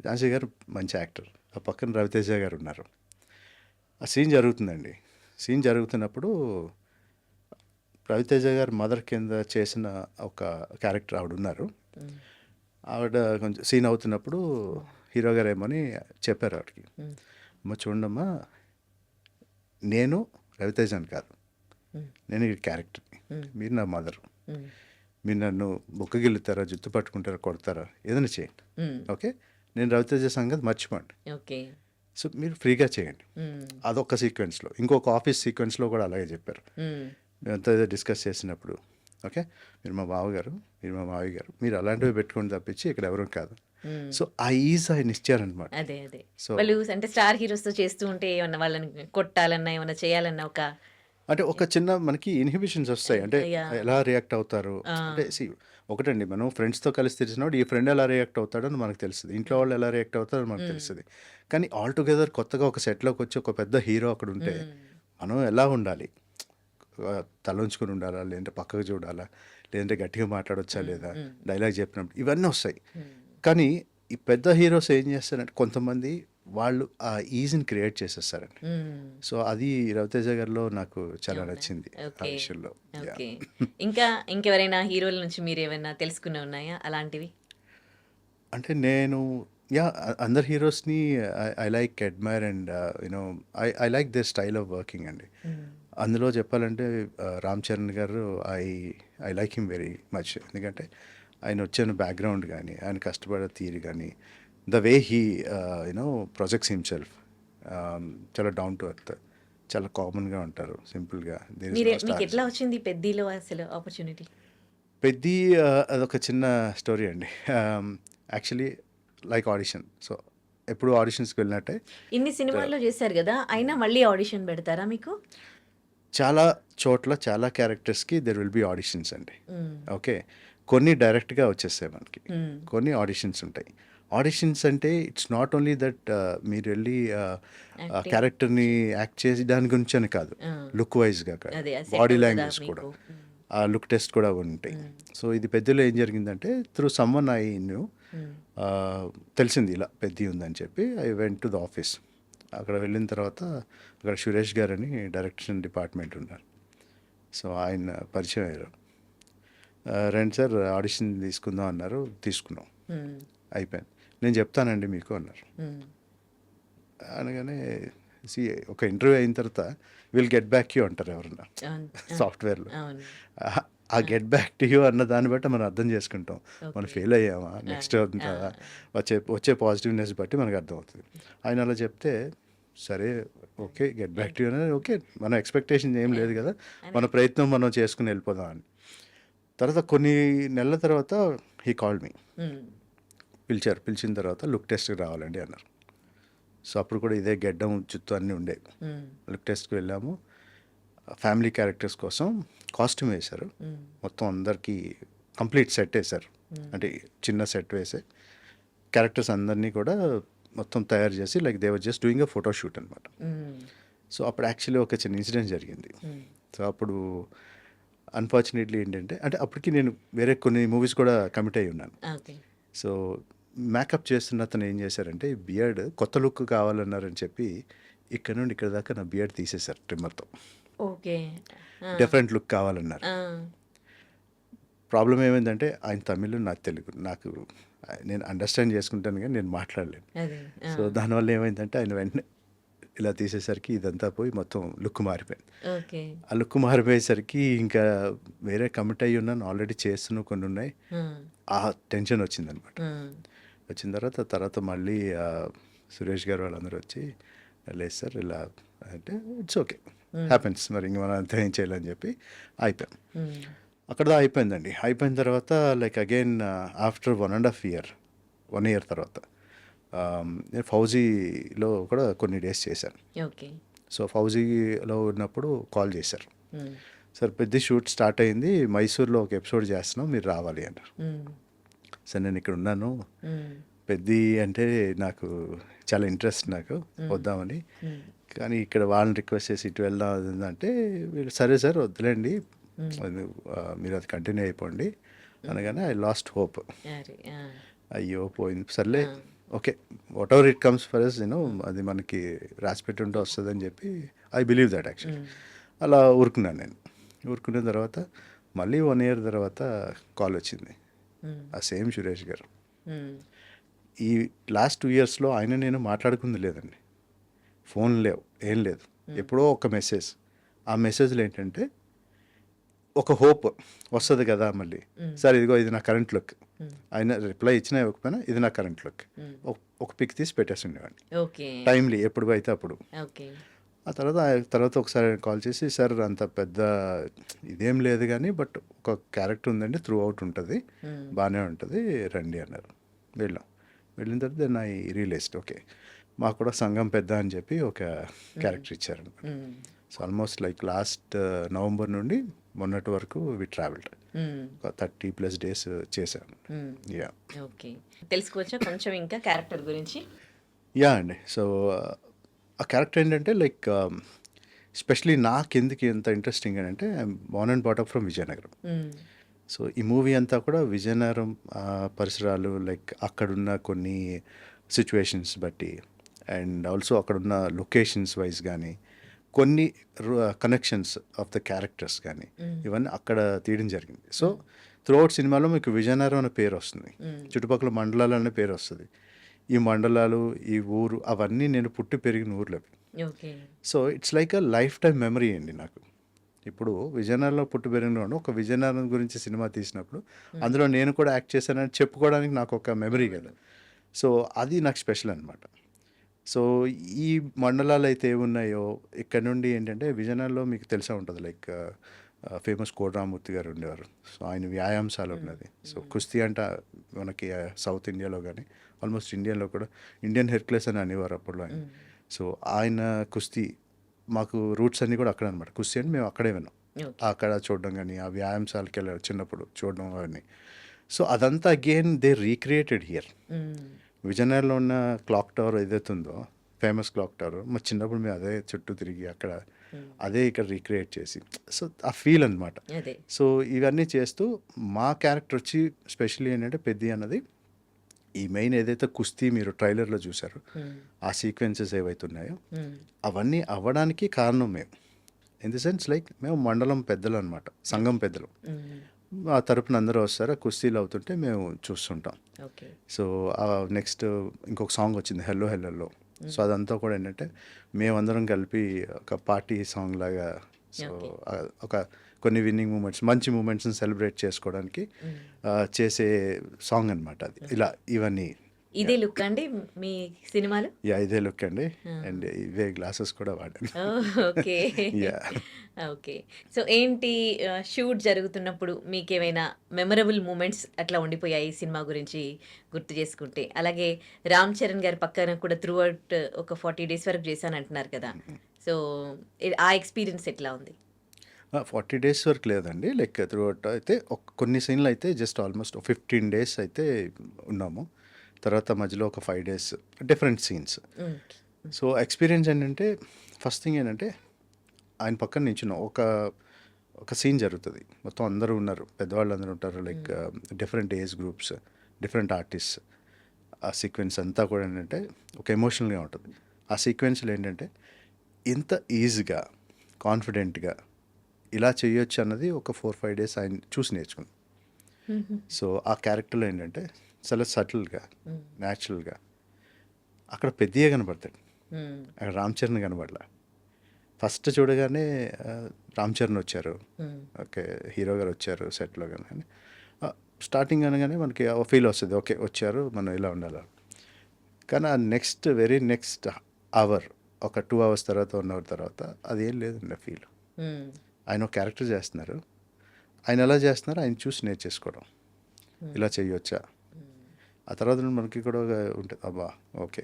[SPEAKER 2] ఝాన్సీ గారు మంచి యాక్టర్, ఆ పక్కన రవితేజ గారు ఉన్నారు. ఆ సీన్ జరుగుతుందండి. సీన్ జరుగుతున్నప్పుడు రవితేజ గారు మదర్ కింద చేసిన ఒక క్యారెక్టర్ ఆవిడ ఉన్నారు. ఆవిడ కొంచెం సీన్ అవుతున్నప్పుడు హీరో గారు ఏమని చెప్పారు ఆవిడకి, అమ్మ చూడమ్మా, నేను రవితేజని కాదు, నేను ఈ క్యారెక్టర్ని, మీరు నా మదర్, మీరు నన్ను బొక్కగిల్లుతారా, జుత్తు పట్టుకుంటారా, కొడతారా, ఏదైనా చేయండి, ఓకే, నేను రవితేజ సంగతి మర్చిపోండి,
[SPEAKER 1] ఓకే.
[SPEAKER 2] సో మీరు ఫ్రీగా చేయండి. అదొక సీక్వెన్స్లో. ఇంకొక ఆఫీస్ సీక్వెన్స్లో కూడా అలాగే చెప్పారు. మేమంతా ఏదో డిస్కస్ చేసినప్పుడు, ఓకే, మీరు మా బావగారు, మీరు మా మావయ్య గారు, మీరు అలాంటివి పెట్టుకొని తప్పించి ఇక్కడ ఎవరు కాదు. సో ఆ ఈజ్ ఆయన ఇచ్చారనమాట.
[SPEAKER 1] అదే అదే.
[SPEAKER 2] సో
[SPEAKER 1] వాళ్ళు అంటే స్టార్ హీరోస్తో చేస్తూ ఉంటే ఏమన్నా వాళ్ళని కొట్టాలన్నా ఏమన్నా చేయాలన్నా ఒక
[SPEAKER 2] అంటే ఒక చిన్న మనకి ఇన్హిబిషన్స్ వస్తాయి, అంటే ఎలా రియాక్ట్ అవుతారు అంటే ఒకటండి, మనం ఫ్రెండ్స్తో కలిసి తెలిసినప్పుడు ఈ ఫ్రెండ్ ఎలా రియాక్ట్ అవుతాడని మనకు తెలుస్తుంది, ఇంట్లో వాళ్ళు ఎలా రియాక్ట్ అవుతారని మనకు తెలుస్తుంది. కానీ ఆల్ టుగెదర్ కొత్తగా ఒక సెట్లోకి వచ్చి ఒక పెద్ద హీరో అక్కడ ఉంటే మనం ఎలా ఉండాలి, తల ఉంచుకొని ఉండాలా, లేదంటే పక్కకు చూడాలా, లేదంటే గట్టిగా మాట్లాడొచ్చా లేదా, డైలాగ్ చెప్పినప్పుడు ఇవన్నీ వస్తాయి. కానీ ఈ పెద్ద హీరోస్ ఏం చేస్తారంటే కొంతమంది వాళ్ళు ఆ ఈజీని క్రియేట్ చేసేస్తారండి. సో అది రవితేజ గారిలో నాకు చాలా నచ్చింది ఆ
[SPEAKER 1] ఓకే.
[SPEAKER 2] విషయంలో.
[SPEAKER 1] ఓకే. ఇంకా ఇంకెవరైనా హీరోల నుంచి మీరు ఏమైనా తెలుసుకునే ఉన్నాయా అలాంటివి?
[SPEAKER 2] అంటే నేను అందరు హీరోస్ని I like admire and you know I like this style of working అండి. అందులో చెప్పాలంటే Ram Charan garu I like him very much, ఎందుకంటే ఆయన వచ్చిన బ్యాక్గ్రౌండ్ కానీ, ఆయన కష్టపడే తీరు కానీ, the way he you know projects himself, చాలా డౌన్ టు ఎర్త్, చాలా కామన్గా ఉంటారు, సింపుల్గా.
[SPEAKER 1] మీకు ఎట్లా వచ్చింది పెద్దిలో అసలు ఆపర్చునిటీ?
[SPEAKER 2] పెద్ది అదొక చిన్న స్టోరీ అండి. Actually like audition. సో ఎప్పుడు ఆడిషన్స్కి వెళ్ళినట్టే
[SPEAKER 1] ఇన్ని సినిమాల్లో చేశారు కదా, అయినా మళ్ళీ ఆడిషన్ పెడతారా మీకు?
[SPEAKER 2] చాలా చోట్ల చాలా క్యారెక్టర్స్కి దెర్ విల్ బి ఆడిషన్స్ అండి. ఓకే, కొన్ని డైరెక్ట్గా వచ్చేస్తాయి మనకి, కొన్ని ఆడిషన్స్ ఉంటాయి. ఆడిషన్స్ అంటే ఇట్స్ నాట్ ఓన్లీ దట్ మీరు వెళ్ళి క్యారెక్టర్ని యాక్ట్ చేసి దాని గురించి అని కాదు, లుక్ వైజ్గా కాదు,
[SPEAKER 1] అదే
[SPEAKER 2] బాడీ లాంగ్వేజ్ కూడా, ఆ లుక్ టెస్ట్ కూడా ఉంటాయి. సో ఇది పెద్దలో ఏం జరిగిందంటే త్రూ సమ్మన్ ఐ న్యూ, తెలిసింది ఇలా పెద్ద ఉందని చెప్పి I went to the office. అక్కడ వెళ్ళిన తర్వాత అక్కడ సురేష్ గారు అని డైరెక్షన్ డిపార్ట్మెంట్ ఉన్నారు. సో ఆయన పరిచయం అయ్యారు. రండి సార్ ఆడిషన్ తీసుకుందాం అన్నారు, తీసుకున్నాం, అయిపోయింది. నేను చెప్తానండి మీకు అన్నారు. అనగానే సి ఒక ఇంటర్వ్యూ అయిన తర్వాత విల్ గెట్ బ్యాక్ యూ అంటారు ఎవరన్నా
[SPEAKER 1] అవును. ఆ!
[SPEAKER 2] సాఫ్ట్వేర్లో.
[SPEAKER 1] అవును.
[SPEAKER 2] ఆ గెట్ బ్యాక్ టు యూ అన్న దాన్ని బట్టి మనం అర్థం చేసుకుంటాం. మనం
[SPEAKER 1] ఓకే.
[SPEAKER 2] ఫెయిల్ అయ్యామా
[SPEAKER 1] ఆ!
[SPEAKER 2] నెక్స్ట్ అంత
[SPEAKER 1] ఆ!
[SPEAKER 2] వచ్చే పాజిటివ్నెస్ బట్టి మనకు అర్థమవుతుంది. ఆయన అలా చెప్తే సరే okay get back to you అనేది ఓకే, మన ఎక్స్పెక్టేషన్ ఏం లేదు కదా, మన ప్రయత్నం మనం చేసుకుని వెళ్ళిపోదాం అని. తర్వాత కొన్ని నెలల తర్వాత హీ కాల్డ్ మీ,
[SPEAKER 1] హ్మ్.
[SPEAKER 2] పిలిచిన తర్వాత లుక్ టెస్ట్కి రావాలండి అన్నారు. సో అప్పుడు కూడా ఇదే గెడ్డం జుత్తు అన్నీ ఉండేవి.
[SPEAKER 1] హ్మ్.
[SPEAKER 2] లుక్ టెస్ట్కి వెళ్ళాము. ఫ్యామిలీ క్యారెక్టర్స్ కోసం కాస్ట్యూమ్ వేశారు.
[SPEAKER 1] హ్మ్.
[SPEAKER 2] మొత్తం అందరికీ కంప్లీట్ సెట్ వేశారు. అంటే చిన్న సెట్ వేసే క్యారెక్టర్స్ అందరినీ కూడా మొత్తం తయారు చేసి like they were just doing a photo shoot అనమాట.
[SPEAKER 1] హ్మ్.
[SPEAKER 2] సో అప్పుడు యాక్చువల్లీ ఒక చిన్న ఇన్సిడెంట్ జరిగింది.
[SPEAKER 1] హ్మ్.
[SPEAKER 2] సో అప్పుడు అన్ఫార్చునేట్లీ ఏంటంటే అంటే అప్పటికి నేను వేరే కొన్ని మూవీస్ కూడా కమిట్ అయి ఉన్నాను.
[SPEAKER 1] ఓకే.
[SPEAKER 2] సో మేకప్ చేస్తున్న అతను ఏం చేశారంటే బియర్డ్ కొత్త లుక్ కావాలన్నారని చెప్పి ఇక్కడ నుండి ఇక్కడ దాకా నా బియర్డ్ తీసేశారు ట్రిమ్మర్తో.
[SPEAKER 1] ఓకే. ఆ!
[SPEAKER 2] డిఫరెంట్ లుక్ కావాలన్నారు.
[SPEAKER 1] ఆ!
[SPEAKER 2] ప్రాబ్లం ఏమైందంటే ఆయన తమిళ్, నాకు తెలుగు. నేను అండర్స్టాండ్ చేసుకుంటాను కానీ నేను మాట్లాడలేను.
[SPEAKER 1] అదే. ఆ!
[SPEAKER 2] సో దానివల్ల ఏమైందంటే ఆయన వెంటనే ఇలా తీసేసరికి ఇదంతా పోయి మొత్తం లుక్ మారిపోయింది.
[SPEAKER 1] ఓకే.
[SPEAKER 2] ఆ లుక్ మారిపోయేసరికి ఇంకా వేరే కమిట్ అయ్యి ఉన్నాను, ఆల్రెడీ చేస్తున్న కొన్ని ఉన్నాయి.
[SPEAKER 1] హ్మ్.
[SPEAKER 2] ఆ టెన్షన్ వచ్చిందనమాట.
[SPEAKER 1] హ్మ్.
[SPEAKER 2] వచ్చిన తర్వాత మళ్ళీ సురేష్ గారు వాళ్ళందరూ వచ్చి లేదు సార్ ఇలా అంటే ఇట్స్ ఓకే హ్యాపెన్స్, మరి ఇంక మనం అంతా ఏం చేయాలని చెప్పి అయిపోయాం.
[SPEAKER 1] హ్మ్.
[SPEAKER 2] అక్కడ అయిపోయిందండి. అయిపోయిన తర్వాత like again after 1.5 year, 1 year తర్వాత నేను ఫౌజీలో కూడా కొన్ని డేస్ చేశాను.
[SPEAKER 1] ఓకే.
[SPEAKER 2] సో ఫౌజీలో ఉన్నప్పుడు కాల్ చేశారు.
[SPEAKER 1] హ్మ్.
[SPEAKER 2] సార్ పెద్ద షూట్ స్టార్ట్ అయింది, మైసూర్లో ఒక ఎపిసోడ్ చేస్తున్నాం, మీరు రావాలి అన్నారు.
[SPEAKER 1] హ్మ్.
[SPEAKER 2] సార్ నేను ఇక్కడ ఉన్నాను,
[SPEAKER 1] హ్మ్.
[SPEAKER 2] పెద్ది అంటే నాకు చాలా ఇంట్రెస్ట్, నాకు వద్దామని.
[SPEAKER 1] హ్మ్.
[SPEAKER 2] కానీ ఇక్కడ వాళ్ళని రిక్వెస్ట్ చేసి ఇటు వెళ్దాం అది ఇది అంటే వీళ్ళు సరే సార్ వద్దులేండి, మీరు అది కంటిన్యూ అయిపోండి అనగానే ఐ లాస్ట్ హోప్.
[SPEAKER 1] అరే! ఆ!
[SPEAKER 2] అయ్యో పోయింది, సర్లే okay whatever it comes for us అది మనకి రాసిపెట్టి ఉంటే వస్తుందని చెప్పి ఐ బిలీవ్ దట్ యాక్చువల్లీ. అలా ఊరుకున్నాను నేను. ఊరుకున్న తర్వాత మళ్ళీ 1 year తర్వాత కాల్ వచ్చింది.
[SPEAKER 1] హ్మ్.
[SPEAKER 2] ఆ సేమ్ సురేష్ గారు.
[SPEAKER 1] హ్మ్.
[SPEAKER 2] ఈ లాస్ట్ 2 yearsలో ఆయన నేను మాట్లాడుకుంది లేదండి, ఫోన్ లేవు, ఏం లేదు. ఎప్పుడో ఒక మెసేజ్. ఆ మెసేజ్లో ఏంటంటే ఒక హోప్ వస్తుంది కదా మళ్ళీ, సార్ ఇదిగో ఇది నా కరెంట్ లుక్. ఆయన రిప్లై ఇచ్చినా ఇవ్వకపోయినా ఇది నా కరెంట్ లుక్. ఒక పిక్ తీసి పెట్టేసి ఉండేవాడిని
[SPEAKER 1] ఓకే.
[SPEAKER 2] టైమ్లీ ఎప్పుడు అయితే అప్పుడు.
[SPEAKER 1] ఓకే.
[SPEAKER 2] ఆ తర్వాత ఒకసారి కాల్ చేసి సార్ అంత పెద్ద ఇదేం లేదు కానీ బట్ ఒక క్యారెక్టర్ ఉందండి, త్రూ అవుట్ ఉంటుంది, బాగానే ఉంటుంది, రండి అన్నారు. వెళ్ళిన తర్వాత దెన్ ఐ రియలైజ్డ్ ఓకే మాకు కూడా సంఘం పెద్ద అని చెప్పి ఒక క్యారెక్టర్ ఇచ్చారనమాట.
[SPEAKER 1] హ్మ్.
[SPEAKER 2] So almost like last November నుండి మొన్నటి వరకు వి ట్రావెల్డ్.
[SPEAKER 1] హ్మ్.
[SPEAKER 2] ఒక 30+ days చేశాను.
[SPEAKER 1] హ్మ్.
[SPEAKER 2] Yeah
[SPEAKER 1] okay. తెలుసుకోవచ్చా కొంచెం ఇంకా క్యారెక్టర్ గురించి?
[SPEAKER 2] యా అండి. సో ఆ క్యారెక్టర్ ఏంటంటే లైక్ స్పెషలీ నాకెందుకు ఎంత ఇంట్రెస్టింగ్ అని అంటే I'm Born and బాటప్ from Vizianagaram.
[SPEAKER 1] హ్మ్.
[SPEAKER 2] సో ఈ మూవీ అంతా కూడా విజయనగరం పరిసరాలు, లైక్ అక్కడున్న కొన్ని సిచ్యువేషన్స్ బట్టి అండ్ ఆల్సో అక్కడున్న లొకేషన్స్ వైజ్ కానీ కొన్ని కనెక్షన్స్ ఆఫ్ ద క్యారెక్టర్స్ కానీ ఇవన్నీ అక్కడ తీయడం జరిగింది. సో త్రూఅవుట్ సినిమాలో మీకు విజయనగరం అనే పేరు వస్తుంది, చుట్టుపక్కల మండలాలు అనే పేరు వస్తుంది. ఈ మండలాలు, ఈ ఊరు అవన్నీ నేను పుట్టి పెరిగిన ఊర్లు అవి.
[SPEAKER 1] Okay.
[SPEAKER 2] So it's like a life time memory అండి నాకు. ఇప్పుడు విజయనగరంలో పుట్టి పెరిగిన ఒక విజయనగరం గురించి సినిమా తీసినప్పుడు అందులో నేను కూడా యాక్ట్ చేశానని చెప్పుకోవడానికి నాకు ఒక మెమరీ కదా. సో అది నాకు స్పెషల్ అనమాట. సో ఈ మండలాలు అయితే ఏమున్నాయో ఇక్కడ నుండి ఏంటంటే విజయనగరంలో మీకు తెలిసే ఉంటుంది లైక్ ఫేమస్ కోటరామూర్తి గారు ఉండేవారు. సో ఆయన వ్యాయామశాల ఉన్నది. సో కుస్తీ అంటే మనకి సౌత్ ఇండియాలో కానీ ఆల్మోస్ట్ ఇండియాలో కూడా ఇండియన్ హెర్క్యులెస్ అని అనేవారు అప్పట్లో ఆయన. సో ఆయన కుస్తీ మాకు రూట్స్ అన్నీ కూడా అక్కడ అనమాట. కుస్తీ అని మేము అక్కడే విన్నాం,
[SPEAKER 1] ఓకే.
[SPEAKER 2] అక్కడ చూడడం కానీ ఆ వ్యాయామశాలకి వెళ్ళారు చిన్నప్పుడు చూడడం అవన్నీ. సో అదంతా అగైన్ దే రీక్రియేటెడ్ హియర్.
[SPEAKER 1] హ్మ్.
[SPEAKER 2] విజయనగరంలో ఉన్న క్లాక్ టవర్ ఏదైతే ఉందో ఫేమస్ క్లాక్ టవర్, మా చిన్నప్పుడు మేము అదే చుట్టూ తిరిగి అక్కడ అదే ఇక్కడ రీక్రియేట్ చేసి, సో ఆ ఫీల్ అనమాట.
[SPEAKER 1] అదే.
[SPEAKER 2] సో ఇవన్నీ చేస్తూ మా క్యారెక్టర్ వచ్చి స్పెషల్లీ ఏంటంటే పెద్ది అన్నది ఈ మెయిన్ ఏదైతే కుస్తీ మీరు ట్రైలర్లో చూసారో ఆ సీక్వెన్సెస్ ఏవైతే ఉన్నాయో అవన్నీ అవ్వడానికి కారణం మేము. ఇన్ ది సెన్స్ లైక్ మేము మండలం పెద్దలు అనమాట, సంఘం పెద్దలు. ఆ తరపున అందరూ వస్తారు, ఆ కుస్తీలు అవుతుంటే మేము చూస్తుంటాం.
[SPEAKER 1] ఓకే.
[SPEAKER 2] సో నెక్స్ట్ ఇంకొక సాంగ్ వచ్చింది హెల్లో హెల్లోలో. సో అదంతా కూడా ఏంటంటే మేమందరం కలిపి ఒక పార్టీ సాంగ్ లాగా. So
[SPEAKER 1] okay.
[SPEAKER 2] ఒక కొన్ని విన్నింగ్ మూమెంట్స్, మంచి మూమెంట్స్ని సెలబ్రేట్ చేసుకోవడానికి చేసే సాంగ్ అనమాట అది. ఇలా ఇవన్నీ
[SPEAKER 1] ఇదే లుక్ అండి మీ సినిమాలో?
[SPEAKER 2] ఇదే లుక్ అండి. అండ్ ఇవే గ్లాసెస్ కూడా వాడాను.
[SPEAKER 1] ఓకే.
[SPEAKER 2] Yeah
[SPEAKER 1] okay. సో ఏంటి షూట్ జరుగుతున్నప్పుడు మీకేమైనా మెమరబుల్ మూమెంట్స్ అట్లా ఉండిపోయాయి ఈ సినిమా గురించి గుర్తు చేసుకుంటే? అలాగే రామ్ చరణ్ గారి పక్కన కూడా త్రూ అవుట్ ఒక 40 డేస్ వరకు చేశానంటున్నారు కదా! సో ఆ ఎక్స్‌పీరియన్స్ ఎట్లా ఉంది?
[SPEAKER 2] 40 డేస్ వరకు లేదండి. లైక్ త్రూ అవుట్ అయితే కొన్ని సీన్లు అయితే జస్ట్ ఆల్మోస్ట్ 15 డేస్ అయితే ఉన్నాము. తర్వాత మధ్యలో ఒక 5 డేస్ డిఫరెంట్ సీన్స్.
[SPEAKER 1] హ్మ్.
[SPEAKER 2] సో ఎక్స్పీరియన్స్ ఏంటంటే ఫస్ట్ థింగ్ ఏంటంటే ఆయన పక్కన నించున్నాం. ఒక సీన్ జరుగుతుంది. మొత్తం అందరూ ఉన్నారు, పెద్దవాళ్ళు అందరూ ఉంటారు. Like different age groups, different artist. ఆ సీక్వెన్స్ అంతా కూడా ఏంటంటే ఒక ఎమోషనల్గా ఉంటుంది. ఆ సీక్వెన్స్లో ఏంటంటే ఇంత ఈజీగా, కాన్ఫిడెంట్గా ఇలా చేయొచ్చు అన్నది ఒక 4-5 డేస్ ఆయన చూసి నేర్చుకున్నాం. సో ఆ క్యారెక్టర్లో ఏంటంటే చాలా సటిల్గా, న్యాచురల్గా అక్కడ పెద్దయ్య కనబడతాడు. అక్కడ రామ్ చరణ్ కనబడలా. ఫస్ట్ చూడగానే రామ్ చరణ్ వచ్చారు, ఓకే హీరో గారు వచ్చారు సెట్లో కానీ స్టార్టింగ్ అనగానే మనకి ఫీల్ వస్తుంది, ఓకే వచ్చారు మనం ఇలా ఉండాలి. కానీ ఆ వెరీ నెక్స్ట్ అవర్, ఒక 2 hours తర్వాత 1 hour తర్వాత అది ఏం లేదండి ఫీల్. ఆయన ఒక క్యారెక్టర్ చేస్తున్నారు, ఆయన ఎలా చేస్తున్నారు ఆయన చూసి నేర్చేసుకోవడం, ఇలా చేయొచ్చా. ఆ తర్వాత నుండి మనకి కూడా ఉంటుంది, అబ్బా ఓకే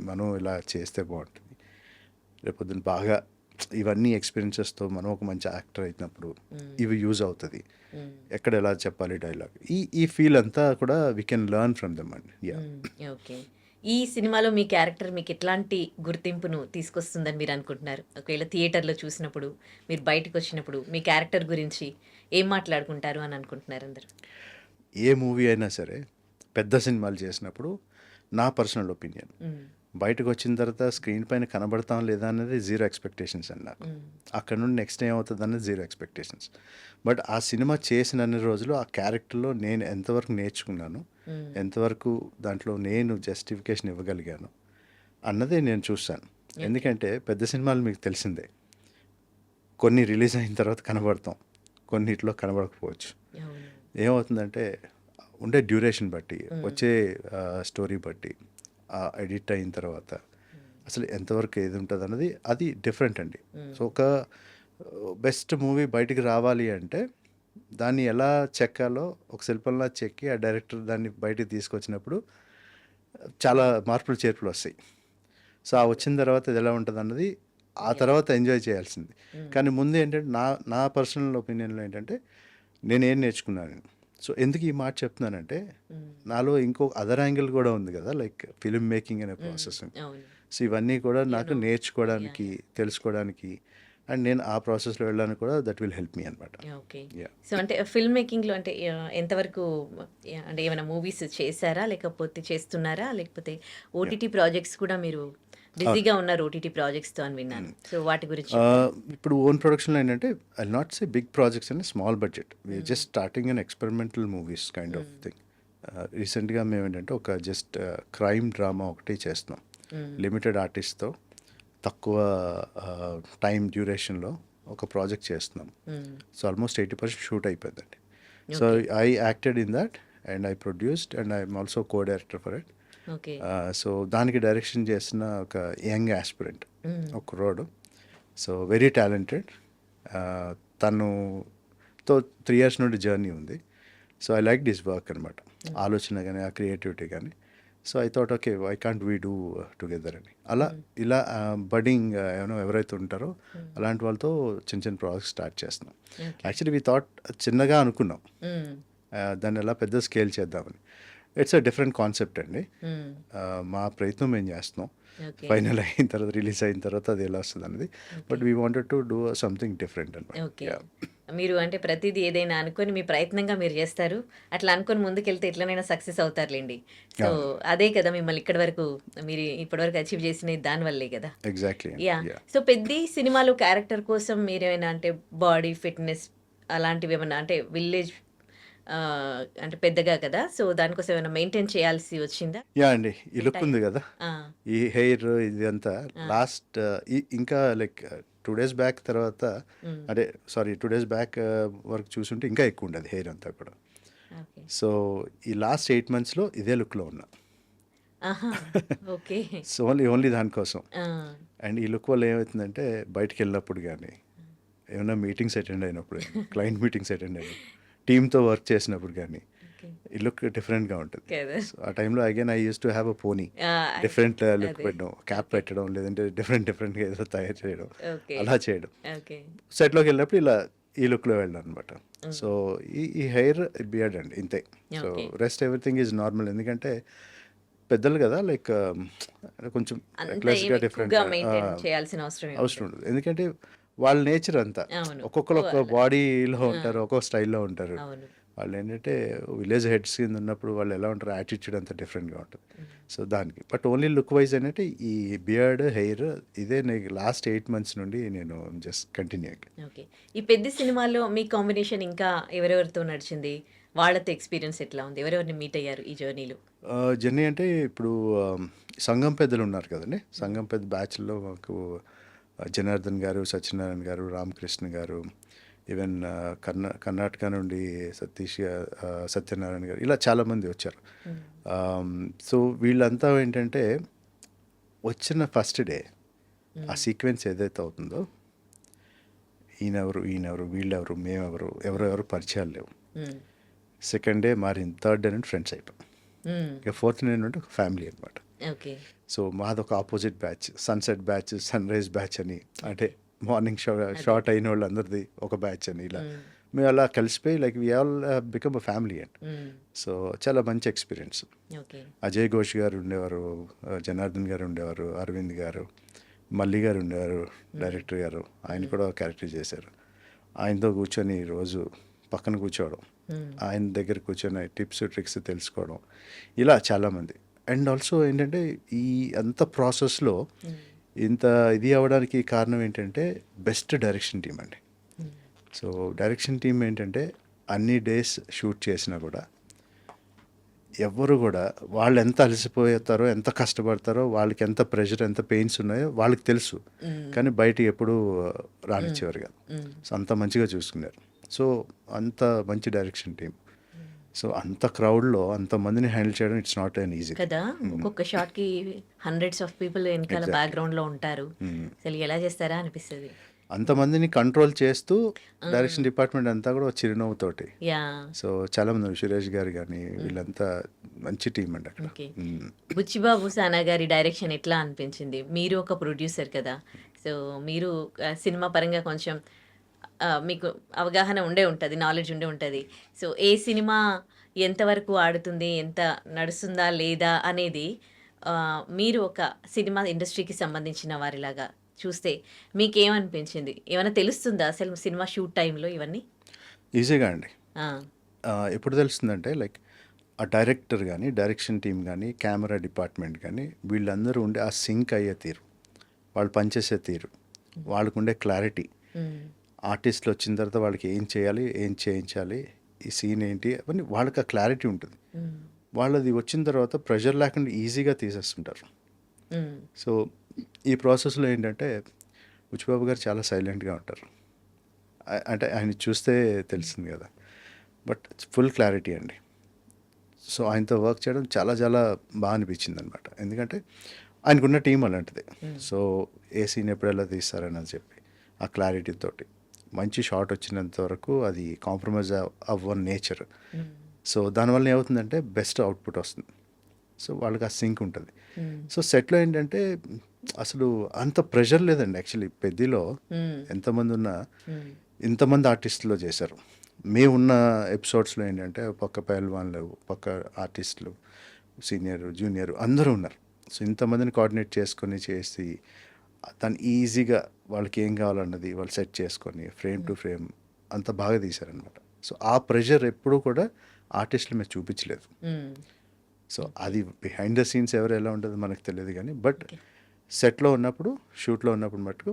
[SPEAKER 2] మనం ఇలా చేస్తే బాగుంటుంది, రేపొద్దున బాగా ఇవన్నీ ఎక్స్పీరియన్సెస్తో మనం ఒక మంచి యాక్టర్ అయినప్పుడు ఇవి యూజ్ అవుతుంది, ఎక్కడ ఎలా చెప్పాలి డైలాగ్, ఈ ఫీల్ అంతా కూడా we can learn from them అండి.
[SPEAKER 1] ఓకే. ఈ సినిమాలో మీ క్యారెక్టర్ మీకు ఎట్లాంటి గుర్తింపును తీసుకొస్తుందని మీరు అనుకుంటున్నారు? ఒకవేళ థియేటర్‌లో చూసినప్పుడు, మీరు బయటకొచ్చినప్పుడు మీ క్యారెక్టర్ గురించి ఏం మాట్లాడుకుంటారు అని అనుకుంటున్నారు అందరూ?
[SPEAKER 2] ఏ మూవీ అయినా సరే పెద్ద సినిమాలు చేసినప్పుడు నా పర్సనల్ ఒపీనియన్, బయటకు వచ్చిన తర్వాత స్క్రీన్ పైన కనబడతాం లేదా అనేది జీరో ఎక్స్పెక్టేషన్స్ అండి నాకు. అక్కడ నుండి నెక్స్ట్ ఏమవుతుంది అనేది జీరో ఎక్స్పెక్టేషన్స్. బట్ ఆ సినిమా చేసిన అన్ని రోజులు ఆ క్యారెక్టర్లో నేను ఎంతవరకు నేర్చుకున్నాను, ఎంతవరకు దాంట్లో నేను జస్టిఫికేషన్ ఇవ్వగలిగాను అన్నదే నేను చూస్తాను. ఎందుకంటే పెద్ద సినిమాలు మీకు తెలిసిందే, కొన్ని రిలీజ్ అయిన తర్వాత కనబడతాం, కొన్నిట్లో కనబడకపోవచ్చు. ఏమవుతుందంటే ఉండే డ్యూరేషన్ బట్టి, వచ్చే స్టోరీ బట్టి, ఎడిట్ అయిన తర్వాత అసలు ఎంతవరకు ఏది ఉంటుంది అన్నది అది డిఫరెంట్ అండి. సో ఒక బెస్ట్ మూవీ బయటికి రావాలి అంటే దాన్ని ఎలా చెక్కాలో ఒక శిల్పంలా చెక్కి ఆ డైరెక్టర్ దాన్ని బయటికి తీసుకొచ్చినప్పుడు చాలా మార్పులు చేర్పులు వస్తాయి. సో ఆ వచ్చిన తర్వాత ఇది ఎలా ఉంటుంది అన్నది ఆ తర్వాత ఎంజాయ్ చేయాల్సింది. కానీ ముందు ఏంటంటే నా పర్సనల్ ఒపీనియన్లో ఏంటంటే నేనేం నేర్చుకున్నాను. సో ఎందుకు ఈ మాట చెప్తున్నానంటే నాలో ఇంకో అదర్ యాంగిల్ కూడా ఉంది కదా, లైక్ ఫిల్మ్ మేకింగ్ అనే ప్రాసెస్. సో ఇవన్నీ కూడా నాకు నేర్చుకోవడానికి, తెలుసుకోవడానికి, అండ్ నేను ఆ ప్రాసెస్లో వెళ్ళడానికి కూడా దట్ విల్ హెల్ప్ మీ అనమాట.
[SPEAKER 1] ఓకే. సో అంటే ఫిల్మ్ మేకింగ్‌లో అంటే ఎంతవరకు అంటే ఏమైనా మూవీస్ చేశారా? లేకపోతే చేస్తున్నారా? లేకపోతే ఓటీటీ ప్రాజెక్ట్స్ కూడా మీరు బిజీగా ఉన్నారు ఓటీటీ ప్రాజెక్ట్స్‌తో అని విన్నాను. సో వాటి గురించి
[SPEAKER 2] ఇప్పుడు ఓన్ ప్రొడక్షన్లో ఏంటంటే I not say big projects and small budget, we are just starting and experimental movies kind of thing. రీసెంట్గా మేము ఏంటంటే ఒక జస్ట్ క్రైమ్ డ్రామా ఒకటి చేస్తున్నాం, లిమిటెడ్ ఆర్టిస్ట్తో తక్కువ టైం డ్యూరేషన్లో ఒక ప్రాజెక్ట్ చేస్తున్నాం. సో ఆల్మోస్ట్ 80% షూట్ అయిపోయిందండి. So I acted in that and I produced and I'm also co director for it.
[SPEAKER 1] Okay.
[SPEAKER 2] So దానికి డైరెక్షన్ చేసిన ఒక యంగ్ ఆస్పిరెంట్, ఒక కుర్రోడు, సో వెరీ టాలెంటెడ్. తనుతో 3 years నుండి జర్నీ ఉంది. So I like this work అనమాట, ఆలోచన కానీ ఆ క్రియేటివిటీ కానీ. So I thought okay why can't we do together అని. ఇలా బడ్డింగ్ ఎవరైతే ఉంటారో అలాంటి వాళ్ళతో చిన్న చిన్న ప్రాజెక్ట్స్ స్టార్ట్ చేస్తున్నాం. యాక్చువల్లీ వీ థాట్ చిన్నగా అనుకున్నాం, దాన్ని ఎలా పెద్ద స్కేల్ చేద్దామని. ఇట్స్ అ డిఫరెంట్ కాన్సెప్ట్ అండి. మా ప్రయత్నం మేము చేస్తున్నాం, ఫైనల్ అయిన తర్వాత రిలీజ్ అయిన తర్వాత అది ఎలా వస్తుంది అన్నది. But we wanted to do something different
[SPEAKER 1] అనమాట. మీరు అంటే ప్రతిదీ ఏదైనా అనుకొని మీ ప్రయత్నంగా మీరు చేస్తారు, అట్లా అనుకొని ముందుకెళ్తే ఎట్లనైనా సక్సెస్ అవుతారులేండి. సో అదే కదా మిమ్మల్ని ఇక్కడి వరకు మీరు ఇప్పటివరకు అచీవ్ చేసినది దానివల్లే కదా.
[SPEAKER 2] ఎగ్జాక్ట్లీ.
[SPEAKER 1] సో పెద్ద సినిమాలో క్యారెక్టర్ కోసం మీరేమైనా అంటే బాడీ ఫిట్నెస్ అలాంటివి ఏమన్నా అంటే విలేజ్ అంటే పెద్దగా కదా! సో, దానికోసం ఏమైనా మెయింటైన్ చేయాల్సి వచ్చిందా?
[SPEAKER 2] అండి. ఈ లుక్
[SPEAKER 1] టైం.
[SPEAKER 2] ఉంది గదా!
[SPEAKER 1] ఆ!
[SPEAKER 2] ఈ హెయిర్ ఇదంతా
[SPEAKER 1] ఆ!
[SPEAKER 2] లాస్ట్ ఇంకా లైక్ 2 డేస్ బ్యాక్ తర్వాత
[SPEAKER 1] హ్మ్.
[SPEAKER 2] అంటే సారీ 2 డేస్ బ్యాక్ వరకు చూసుంటే ఇంకా ఎక్కువ ఉండేది హెయిర్ అంతా కూడా.
[SPEAKER 1] ఓకే.
[SPEAKER 2] సో, ఈ లాస్ట్ 8 మంత్స్‌లో ఇదే లుక్‌లో ఉన్నా.
[SPEAKER 1] ఆహా! ఓకే.
[SPEAKER 2] సో, ఓన్లీ దానికోసం.
[SPEAKER 1] ఆ!
[SPEAKER 2] అండ్ ఈ లుక్ వల్ల ఏమైతుందంటే బయటికెళ్ళినప్పుడు గానీ, ఏమన్నా మీటింగ్స్ అటెండ్ అయినప్పుడు గానీ, క్లయింట్ మీటింగ్స్ అటెండ్ అయినప్పుడు, టీమ్‌తో వర్క్ చేసినప్పుడు గానీ,
[SPEAKER 1] ఓకే.
[SPEAKER 2] ఈ లుక్ డిఫరెంట్‌గా ఉంటది.
[SPEAKER 1] కదా!
[SPEAKER 2] సో, ఆ టైంలో again I used to have a పోనీ.
[SPEAKER 1] ఆ!
[SPEAKER 2] డిఫరెంట్ లుక్
[SPEAKER 1] అదే.
[SPEAKER 2] పెట్టడం, క్యాప్
[SPEAKER 1] ఓకే.
[SPEAKER 2] పెట్టడం, లేదంటే డిఫరెంట్‌గా ఏదో తయారు చేయడం,
[SPEAKER 1] ఓకే.
[SPEAKER 2] అలా చేయడం.
[SPEAKER 1] ఓకే.
[SPEAKER 2] సెట్‌లోకెళ్ళినప్పుడు ఇలా ఈ లుక్‌లో వెళ్ళడం అనమాట.
[SPEAKER 1] హ్మ్.
[SPEAKER 2] సో, ఈ ఈ హెయిర్, బియర్డ్ అండి ఇంతే. So,
[SPEAKER 1] okay.
[SPEAKER 2] Rest everything is normal. ఎందుకంటే పెద్దలు గదా! లైక్ కొంచెం
[SPEAKER 1] అంత ఏమి
[SPEAKER 2] రెక్లెస్‌గా
[SPEAKER 1] ఎక్కువగా
[SPEAKER 2] డిఫరెంట్‌గా
[SPEAKER 1] మెయింటైన్ చేయాల్సిన అవసరం ఏమి
[SPEAKER 2] అవసరం
[SPEAKER 1] ఉండదు.
[SPEAKER 2] ఉండదు. ఎందుకంటే వాళ్ళ నేచర్ అంతా.
[SPEAKER 1] అవును.
[SPEAKER 2] ఒక్కొక్కళ్ళు ఒక్కో
[SPEAKER 1] అలా.
[SPEAKER 2] బాడీలో
[SPEAKER 1] ఆ!
[SPEAKER 2] ఉంటారు. ఒక్కో స్టైల్‌లో ఉంటారు.
[SPEAKER 1] అవును.
[SPEAKER 2] వాళ్ళేంటంటే విలేజ్ హెడ్స్ కింద ఉన్నప్పుడు వాళ్ళు ఎలా ఉంటారో యాటిట్యూడ్ అంతా డిఫరెంట్‌గా ఉంటది.
[SPEAKER 1] హ్మ్.
[SPEAKER 2] సో, దానికి. బట్ ఓన్లీ లుక్ వైస్ ఏంటంటే ఈ బియర్డ్, హెయిర్ ఇదే నాకు లాస్ట్ 8 మంత్స్ నుండి నేను జస్ట్ కంటిన్యూయింగ్.
[SPEAKER 1] ఓకే. ఈ 'పెద్ది' సినిమాలో మీ కాంబినేషన్ ఇంకా ఎవరెవరితో నడిచింది? వాళ్ళతో ఎక్స్‌పీరియన్స్ ఎట్లా ఉంది? ఎవరెవరిని మీట్ అయ్యారు ఈ జర్నీలో?
[SPEAKER 2] జర్నీ అంటే ఇప్పుడు సంఘం పెద్దలు ఉన్నారు కదండీ!
[SPEAKER 1] హ్మ్.
[SPEAKER 2] సంఘం పెద్ద బ్యాచ్‌లో మాకు జనార్దన్ గారు, సత్యనారాయణ గారు, రామకృష్ణ గారు, ఈవెన్ కర్ణాటక నుండి సత్యనారాయణ గారు ఇలా చాలామంది వచ్చారు.
[SPEAKER 1] హ్మ్.
[SPEAKER 2] సో, వీళ్ళంతా ఏంటంటే వచ్చిన ఫస్ట్ డే ఆ
[SPEAKER 1] హ్మ్.
[SPEAKER 2] సీక్వెన్స్ ఏదైతే అవుతుందో ఈయనెవరు, వీళ్ళెవరు, మేమెవరు, ఎవరెవరు పరిచయాలు లేవు.
[SPEAKER 1] హ్మ్.
[SPEAKER 2] సెకండ్ డే మారింది. థర్డ్ డే నుండి ఫ్రెండ్స్ అయిపోయాం.
[SPEAKER 1] హ్మ్.
[SPEAKER 2] ఇక ఫోర్త్ డే నుండి ఒక ఫ్యామిలీ అనమాట.
[SPEAKER 1] ఓకే.
[SPEAKER 2] సో, మాదొక opposite batch. Sunset batch, sunrise batch అని అంటే మార్నింగ్
[SPEAKER 1] అదే.
[SPEAKER 2] షార్ట్ అయినోళ్ళందరిది ఒక బ్యాచ్ అని ఇలా.
[SPEAKER 1] హ్మ్.
[SPEAKER 2] మేము అలా కలిసిపోయి like we all become a family అండి.
[SPEAKER 1] హ్మ్.
[SPEAKER 2] సో, చాలా మంచి ఎక్స్‌పీరియన్స్.
[SPEAKER 1] ఓకే.
[SPEAKER 2] అజయ్ ఘోష్ గారు ఉండేవారు, జనార్దన్ గారు ఉండేవారు, అరవింద్ గారు, మల్లి గారు ఉండేవారు,
[SPEAKER 1] హ్మ్.
[SPEAKER 2] డైరెక్టర్ గారు. ఆయన
[SPEAKER 1] హ్మ్.
[SPEAKER 2] కూడా ఒక క్యారెక్టర్ చేశారు. ఆయనతో కూర్చొని రోజు పక్కన కూర్చోవడం,
[SPEAKER 1] హ్మ్.
[SPEAKER 2] ఆయన దగ్గర కూర్చొని టిప్స్, ట్రిక్స్ తెలుసుకోవడం, ఇలా చాలామంది. అండ్ ఆల్సో ఏంటంటే ఈ అంత ప్రాసెస్‌లో
[SPEAKER 1] హ్మ్.
[SPEAKER 2] ఇంత ఇది అవ్వడానికి కారణం ఏంటంటే బెస్ట్ డైరెక్షన్ టీమ్ అండి.
[SPEAKER 1] హ్మ్.
[SPEAKER 2] సో, డైరెక్షన్ టీమ్ ఏంటంటే అన్ని డేస్ షూట్ చేసినా కూడా ఎవ్వరు గూడా వాళ్ళెంత అలసిపోతారో, ఎంత కష్టపడతారో, వాళ్ళకి ఎంత ప్రెషర్, ఎంత పెయిన్స్ ఉన్నాయో వాళ్ళకి తెలుసు.
[SPEAKER 1] హ్మ్.
[SPEAKER 2] కానీ బయటికి ఎప్పుడూ
[SPEAKER 1] హ్మ్.
[SPEAKER 2] రానిచ్చేవారు కాదు.
[SPEAKER 1] హ్మ్.
[SPEAKER 2] సో, అంత మంచిగా చూసుకున్నారు. సో, అంత మంచి డైరెక్షన్ టీమ్.
[SPEAKER 1] హ్మ్.
[SPEAKER 2] సో, అంత క్రౌడ్‌లో అంతమందిని హ్యాండిల్ చేయడం it's not an easy thing.
[SPEAKER 1] కదా! ఒక్కొక్క షాట్‌కి హండ్రెడ్స్ ఆఫ్ పీపుల్ ఎనకాల
[SPEAKER 2] ఎగ్జాక్ట్‌లీ.
[SPEAKER 1] బ్యాక్‌గ్రౌండ్‌లో ఉంటారు. అసలు ఎలా చేస్తారా అనిపిస్తది.
[SPEAKER 2] అంతమందిని కంట్రోల్ చేస్తూ
[SPEAKER 1] హ్మ్.
[SPEAKER 2] డైరెక్షన్ డిపార్ట్మెంట్ అంతా కూడా ఒక చిరునవ్వుతోటి.
[SPEAKER 1] యాహ్!
[SPEAKER 2] సో, చాలామంది ఉన్నారు. సురేష్ గారు గానీ
[SPEAKER 1] హ్మ్.
[SPEAKER 2] వీళ్ళంతా మంచి టీమ్ అండి అక్కడ.
[SPEAKER 1] ఓకే.
[SPEAKER 2] హ్మ్.
[SPEAKER 1] 'బుచ్చిబాబు సానా' గారి డైరెక్షన్ ఎట్లా అనిపించింది? మీరు ఒక ప్రొడ్యూసర్ కదా! సో, మీరు సినిమా పరంగా కొంచెం మీకు అవగాహన ఉండే ఉంటది. నాలెడ్జ్ ఉండే ఉంటది. సో, ఏ సినిమా ఎంతవరకు ఆడుతుంది? ఎంత నడుస్తుందా? లేదా? అనేది మీరు ఒక సినిమా ఇండస్ట్రీకి సంబంధించిన వారిలాగా చూస్తే మీకేమనిపించింది? ఏమైనా తెలుస్తుందా అసలు సినిమా షూట్ టైమ్‌లో ఇవన్నీ?
[SPEAKER 2] ఈజీగా అండి.
[SPEAKER 1] ఆ!
[SPEAKER 2] ఎప్పుడు తెలుస్తుందంటే లైక్ ఆ డైరెక్టర్ గానీ, డైరెక్షన్ టీమ్ గానీ, కెమెరా డిపార్ట్మెంట్ గానీ వీళ్ళందరూ ఉండే ఆ సింక్ అయ్యే తీరు, వాళ్ళు పనిచేసే తీరు, వాళ్ళకుండే క్లారిటీ,
[SPEAKER 1] హ్మ్.
[SPEAKER 2] ఆర్టిస్టులు వచ్చిన తర్వాత వాళ్ళకి ఏం చేయాలి, ఏం చేయించాలి, ఈ సీన్ ఏంటి అవన్నీ వాళ్ళకి ఆ క్లారిటీ ఉంటుంది.
[SPEAKER 1] హ్మ్.
[SPEAKER 2] వాళ్ళది వచ్చిన తర్వాత ప్రెషర్ లేకుండా ఈజీగా తీసేస్తుంటారు.
[SPEAKER 1] హ్మ్.
[SPEAKER 2] సో, ఈ ప్రాసెస్‌లో ఏంటంటే బుచ్చిబాబు గారు చాలా సైలెంట్‌గా ఉంటారు. అంటే ఆయన్ని చూస్తే తెలుస్తుంది గదా! బట్ ఫుల్ క్లారిటీ అండి. సో, ఆయనతో వర్క్ చేయడం చాలా చాలా అనిపించిందనమాట. ఎందుకంటే ఆయనకున్న టీమ్ అలాంటిది.
[SPEAKER 1] హ్మ్.
[SPEAKER 2] సో, ఏ సీన్ ఎప్పుడు ఎలా తీస్తారని చెప్పి ఆ క్లారిటీతోటి మంచి షాట్ వచ్చినంత వరకు అది కాంప్రమైజ్ అవ్వని నేచర్.
[SPEAKER 1] హ్మ్.
[SPEAKER 2] సో, దానివల్ల ఏమవుతుందంటే బెస్ట్ అవుట్‌పుట్ వస్తుంది. సో, వాళ్ళకి ఆ సింక్ ఉంటది.
[SPEAKER 1] హ్మ్.
[SPEAKER 2] సో, సెట్‌లో ఏంటంటే అసలు అంత ప్రెషర్ లేదండి యాక్చువల్లీ. 'పెద్దిలో'
[SPEAKER 1] హ్మ్.
[SPEAKER 2] ఎంతమందున్నా
[SPEAKER 1] హ్మ్.
[SPEAKER 2] ఇంతమంది ఆర్టిస్టులు చేశారు. మేమున్న ఎపిసోడ్స్‌లో ఏంటంటే ఒక పక్క పెహల్వాన్లు, ఒక పక్క ఆర్టిస్టులు, సీనియర్, జూనియర్ అందరూ ఉన్నారు. సో, ఇంతమందిని కోఆర్డినేట్ చేసుకొని చేసి తను ఈజీగా వాళ్ళకి ఏం కావాలన్నది వాళ్ళు సెట్ చేసుకొని ఫ్రేమ్ టు
[SPEAKER 1] హ్మ్.
[SPEAKER 2] ఫ్రేమ్ అంత బాగా తీశారనమాట. సో, ఆ ప్రెషర్ ఎప్పుడూ కూడా ఆర్టిస్టుల మీద చూపించలేదు.
[SPEAKER 1] హ్మ్.
[SPEAKER 2] So,
[SPEAKER 1] okay.
[SPEAKER 2] అది బిహైండ్ ద సీన్స్ ఎవరు ఎలా ఉంటదో మనకు తెలీదు గానీ, బట్
[SPEAKER 1] ఓకే.
[SPEAKER 2] సెట్‌లో ఉన్నప్పుడు, షూట్‌లో ఉన్నప్పుడు మటుకు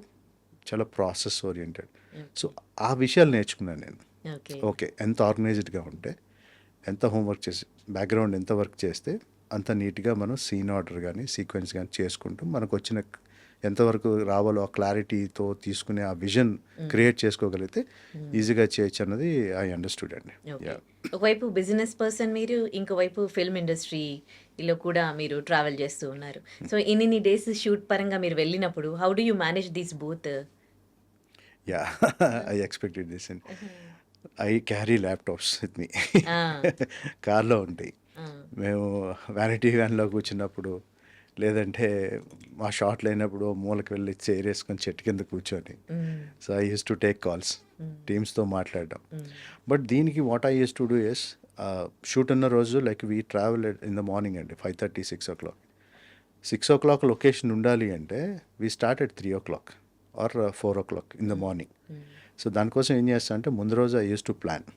[SPEAKER 2] చాలా ప్రాసెస్ ఓరియెంటెడ్. So,
[SPEAKER 1] okay.
[SPEAKER 2] ఆ విషయాలు నేర్చుకున్నాను నేను.
[SPEAKER 1] ఓకే.
[SPEAKER 2] ఓకే. ఎంత ఆర్గనైజ్డ్‌గా ఉంటే, ఎంత హోంవర్క్ చేసి బ్యాక్గ్రౌండ్ ఎంత వర్క్ చేస్తే అంత నీట్గా మనం సీన్ ఆర్డర్ కానీ సీక్వెన్స్ కానీ చేసుకుంటూ మనకు వచ్చిన ఎంతవరకు రావాలో ఆ క్లారిటీతో తీసుకునే ఆ విజన్ క్రియేట్ చేసుకోగలిగితే ఈజీగా చేయొచ్చు అన్నది ఐ అండర్స్టూడ్ అండి.
[SPEAKER 1] ఓకే. ఒకవైపు బిజినెస్ పర్సన్ మీరు, ఇంకోవైపు ఫిల్మ్ ఇండస్ట్రీలో కూడా మీరు ట్రావెల్ చేస్తూ ఉన్నారు. సో ఇన్ని డేస్ షూట్ పరంగా మీరు వెళ్ళినప్పుడు how do you manage these both?
[SPEAKER 2] Yeah I expected this and I carry laptops with me. కార్లో ఉంటాయి. మేము వ్యానిటీ వ్యాన్లో కూర్చున్నప్పుడు లేదంటే మా షార్ట్ లేనప్పుడు మూలకి వెళ్ళి చైర్ వేసుకొని చెట్టు కింద కూర్చొని so I use to take calls టీమ్స్తో మాట్లాడడం. బట్ దీనికి what I use to do is shoot ఉన్న రోజు like we travel in the morning అండి 5:30, 6 o'clock. 6 o'clock లొకేషన్ ఉండాలి అంటే we start at 3 o'clock or 4 o'clock in the morning. So దానికోసం ఏం చేస్తా అంటే ముందు రోజు I use to plan.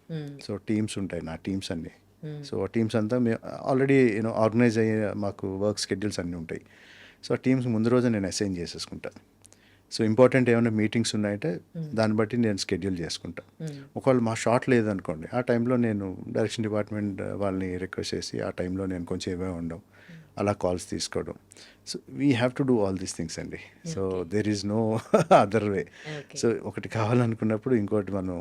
[SPEAKER 2] So teams ఉంటాయి నా టీమ్స్ అన్నీ. సో ఆ టీమ్స్ అంతా మేము ఆల్రెడీ ఆర్గనైజ్ అయ్యే మాకు వర్క్ షెడ్యూల్స్ అన్నీ ఉంటాయి. సో ఆ టీమ్స్ ముందు రోజు నేను అసైన్ చేసేసుకుంటాను. సో ఇంపార్టెంట్ ఏమైనా మీటింగ్స్ ఉన్నాయంటే దాన్ని బట్టి నేను షెడ్యూల్ చేసుకుంటాను. ఒకవేళ మా షార్ట్ లేదనుకోండి ఆ టైంలో నేను డైరెక్షన్ డిపార్ట్మెంట్ వాళ్ళని రిక్వెస్ట్ చేసి ఆ టైంలో నేను కొంచెం ఏమేమి ఉండవు అలా కాల్స్ తీసుకోవడం. So we have to do all these things అండి. So there is no other way. So ఒకటి కావాలనుకున్నప్పుడు ఇంకోటి మనం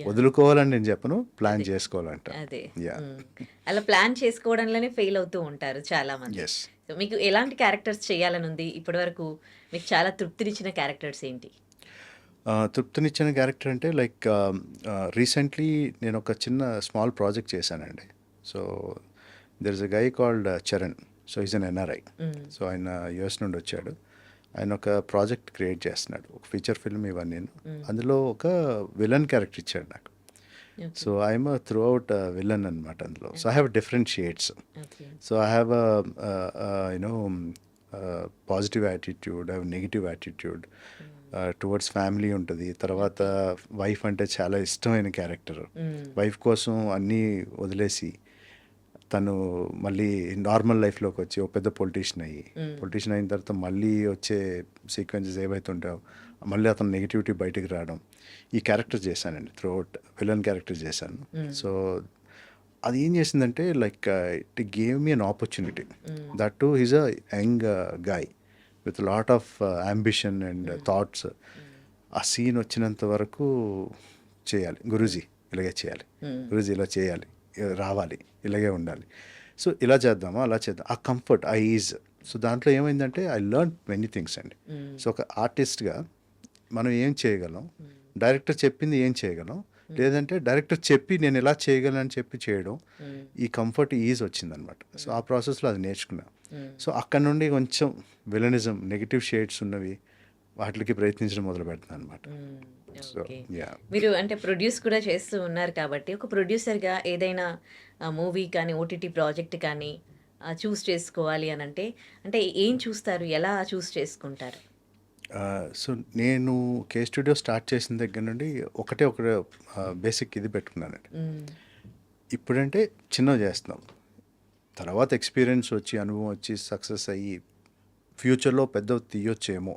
[SPEAKER 2] వదులుకోవాలని నేను చెప్పను, ప్లాన్ చేసుకోవాలంట.
[SPEAKER 1] అదే అలా ప్లాన్ చేసుకోవడంలోనే ఫెయిల్ అవుతూ ఉంటారు చాలా మంది.
[SPEAKER 2] ఎస్.
[SPEAKER 1] సో మీకు ఎలాంటి క్యారెక్టర్స్ చేయాలని ఉంది? ఇప్పటి వరకు మీకు చాలా తృప్తినిచ్చిన క్యారెక్టర్స్ ఏంటి?
[SPEAKER 2] తృప్తినిచ్చిన క్యారెక్టర్ అంటే లైక్ రీసెంట్లీ నేను ఒక చిన్న స్మాల్ ప్రాజెక్ట్ చేశానండి. So there is a guy called Charan. So is an NRI. So ఆయన యుఎస్ నుండి వచ్చాడు. ఆయన ఒక ప్రాజెక్ట్ క్రియేట్ చేస్తున్నాడు, ఒక ఫీచర్ ఫిల్మ్ ఇవన్నీ. అందులో ఒక విలన్ క్యారెక్టర్ ఇచ్చాడు నాకు. So I'm through out villain అనమాట అందులో. So I have different shades. So I have positive attitude, I have negative attitude towards family ఉంటుంది. తర్వాత వైఫ్ అంటే చాలా ఇష్టమైన క్యారెక్టర్. వైఫ్ కోసం అన్నీ వదిలేసి తను మళ్ళీ నార్మల్ లైఫ్లోకి వచ్చి ఒక పెద్ద పొలిటీషియన్ అయిన తర్వాత మళ్ళీ వచ్చే సీక్వెన్సెస్ ఏవైతే ఉంటాయో మళ్ళీ అతను నెగిటివిటీ బయటికి రావడం, ఈ క్యారెక్టర్ చేశానండి. త్రూ అవుట్ విలన్ క్యారెక్టర్ చేశాను. సో అది ఏం చేసిందంటే like it gave me an opportunity. That to he's a young guy with lot of ambition and thoughts. ఆ సీన్ వచ్చినంత వరకు చేయాలి, గురూజీ ఇలాగే చేయాలి, గురూజీ ఇలా చేయాలి, రావాలి, ఇలాగే ఉండాలి. సో ఇలా చేద్దామా, అలా చేద్దాం, ఆ కంఫర్ట్, ఆ ఈజ్. సో దాంట్లో ఏమైందంటే ఐ లెర్న్ మెనీ థింగ్స్ అండి. సో ఒక ఆర్టిస్ట్గా మనం ఏం చేయగలం, డైరెక్టర్ చెప్పింది ఏం చేయగలం, లేదంటే డైరెక్టర్ చెప్పి నేను ఎలా చేయగలను అని చెప్పి చేయడం, ఈ కంఫర్ట్ ఈజ్ వచ్చిందనమాట. సో ఆ ప్రాసెస్లో అది నేర్చుకున్నా. సో అక్కడ నుండి కొంచెం విలనిజం, నెగిటివ్ షేడ్స్ ఉన్నవి వాటికి ప్రయత్నించడం మొదలు పెడతాను అనమాట. సో యా,
[SPEAKER 1] మీరు అంటే ప్రొడ్యూస్ కూడా చేస్తూ ఉన్నారు కాబట్టి ఒక ప్రొడ్యూసర్గా ఏదైనా మూవీ కానీ ఓటీటీ ప్రాజెక్ట్ కానీ చూస్ చేసుకోవాలి అని అంటే ఏం చూస్తారు, ఎలా చూస్ చేసుకుంటారు?
[SPEAKER 2] సో నేను కే స్టూడియో స్టార్ట్ చేసిన దగ్గర నుండి ఒక బేసిక్ ఇది పెట్టుకున్నానండి. ఇప్పుడంటే చిన్నగా చేస్తున్నాం, తర్వాత ఎక్స్పీరియన్స్ వచ్చి అనుభవం వచ్చి సక్సెస్ అయ్యి ఫ్యూచర్లో పెద్ద తీయొచ్చేమో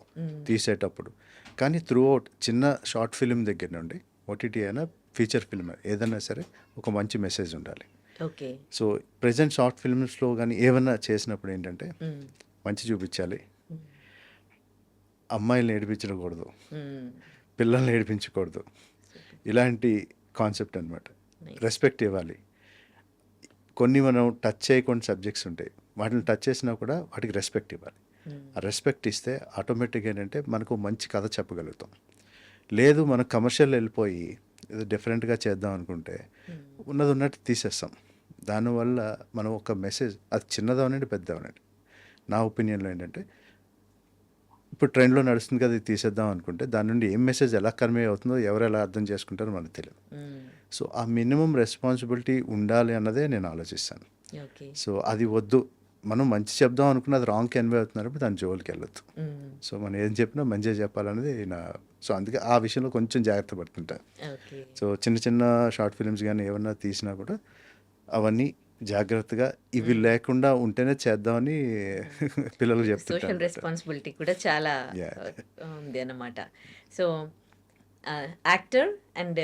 [SPEAKER 2] తీసేటప్పుడు. కానీ త్రూ అవుట్ చిన్న షార్ట్ ఫిల్మ్ దగ్గర నుండి ఓటీటీ అయినా ఫీచర్ ఫిల్మ్ ఏదైనా సరే ఒక మంచి మెసేజ్ ఉండాలి.
[SPEAKER 1] ఓకే.
[SPEAKER 2] సో ప్రజెంట్ షార్ట్ ఫిల్మ్స్లో కానీ ఏమన్నా చేసినప్పుడు ఏంటంటే మంచి చూపించాలి, అమ్మాయిలను ఏడిపించకూడదు, పిల్లల్ని ఏడిపించకూడదు, ఇలాంటి కాన్సెప్ట్ అనమాట. రెస్పెక్ట్ ఇవ్వాలి. కొన్ని మనం టచ్ చేయకుండా సబ్జెక్ట్స్ ఉంటాయి, వాటిని టచ్ చేసినా కూడా వాటికి రెస్పెక్ట్ ఇవ్వాలి. ఆ రెస్పెక్ట్ ఇస్తే ఆటోమేటిక్గా ఏంటంటే మనకు మంచి కథ చెప్పగలుగుతాం. లేదు మనం కమర్షియల్ వెళ్ళిపోయి ఏదో డిఫరెంట్గా చేద్దాం అనుకుంటే ఉన్నది ఉన్నట్టు తీసేస్తాం. దానివల్ల మనం ఒక మెసేజ్, అది చిన్నదవనండి పెద్దవనండి, నా ఒపీనియన్లో ఏంటంటే ఇప్పుడు ట్రెండ్లో నడుస్తుంది కదా ఇది తీసేద్దాం అనుకుంటే దాని నుండి ఏం మెసేజ్ ఎలా కన్వే అవుతుందో ఎవరు ఎలా అర్థం చేసుకుంటారో మనకు తెలియదు. సో ఆ మినిమం రెస్పాన్సిబిలిటీ ఉండాలి అన్నదే నేను ఆలోచిస్తాను. సో అది వద్దు, మనం మంచి చెప్దాం అనుకున్నది రాంగ్ కన్వే అవుతున్నప్పుడు దాని జోలికి వెళ్ళొద్దు. సో మనం ఏం చెప్పినా మంచిగా చెప్పాలనేది సో అందుకే ఆ విషయంలో కొంచెం జాగ్రత్త పడుతుంటాను. సో చిన్న చిన్న షార్ట్ ఫిల్మ్స్ కానీ ఏమన్నా తీసినా కూడా అవన్నీ జాగ్రత్తగా ఇవి లేకుండా ఉంటేనే చేద్దామని పిల్లలు చెప్తారు.
[SPEAKER 1] సోషల్ రెస్పాన్సిబిలిటీ కూడా చాలా ఉంది అన్నమాట. సో యాక్టర్ అండ్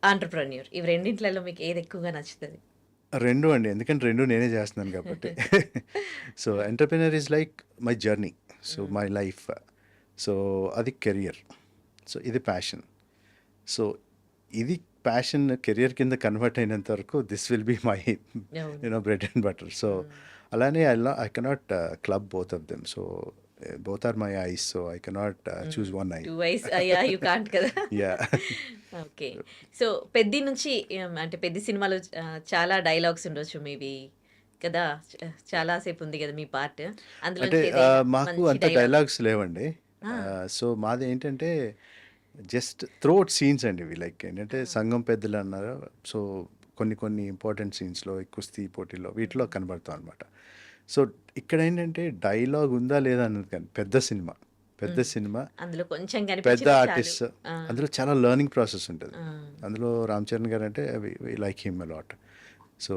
[SPEAKER 1] ఆంటర్ప్రెన్యూర్, ఇవి రెండింటిలలో మీకు ఏది ఎక్కువగా నచ్చుతుంది?
[SPEAKER 2] రెండు అండి. ఎందుకంటే 2 నేనే చేస్తున్నాను కాబట్టి. So, entrepreneur is like my journey. So, my life. So, అది కెరియర్. సో, ఇది ప్యాషన్. సో, ఇది ప్యాషన్ కెరియర్ కింద కన్వర్ట్ అయినంత వరకు దిస్ విల్ బీ మై
[SPEAKER 1] అవును.
[SPEAKER 2] Bread and butter. సో, అలానే I cannot club both of them. So, both are my eyes. So, I cannot choose one eye.
[SPEAKER 1] 2 eyes yeah! You can't కదా!
[SPEAKER 2] యాహ్!
[SPEAKER 1] ఓకే. సో, 'పెద్ది' నుంచి అంటే 'పెద్ది' సినిమాలో చాలా డైలాగ్స్ ఉండొచ్చు మేబీ కదా! చాలా సేపు ఉంది కదా మీ పార్ట్.
[SPEAKER 2] అంటే
[SPEAKER 1] అందులోంచి ఏదైనా
[SPEAKER 2] మాకు
[SPEAKER 1] మంచి
[SPEAKER 2] అంత
[SPEAKER 1] డైలాగ్?
[SPEAKER 2] డైలాగ్స్ లేవండి.
[SPEAKER 1] ఆ!
[SPEAKER 2] సో, మాదేంటంటే జస్ట్ త్రోట్ సీన్స్ అండి ఇవి. లైక్ ఏంటంటే
[SPEAKER 1] ఆ!
[SPEAKER 2] సంఘం పెద్దలు అన్నారు. సో, కొన్ని ఇంపార్టెంట్ సీన్స్‌లో కుస్తీ పోటీల్లో వీటిలో కనబడతాం అనమాట. సో, ఇక్కడ ఏంటంటే డైలాగ్ ఉందా లేదా అన్నది కాదు. పెద్ద సినిమా,
[SPEAKER 1] అందులో కొంచెం
[SPEAKER 2] పెద్ద
[SPEAKER 1] కనిపించినా చాలు.
[SPEAKER 2] ఆర్టిస్ట్.
[SPEAKER 1] ఆ!
[SPEAKER 2] అందులో చాలా లెర్నింగ్ ప్రాసెస్ ఉంటది.
[SPEAKER 1] ఆ!
[SPEAKER 2] అందులో రామ్ చరణ్ గారు అంటే we like him a lot. So,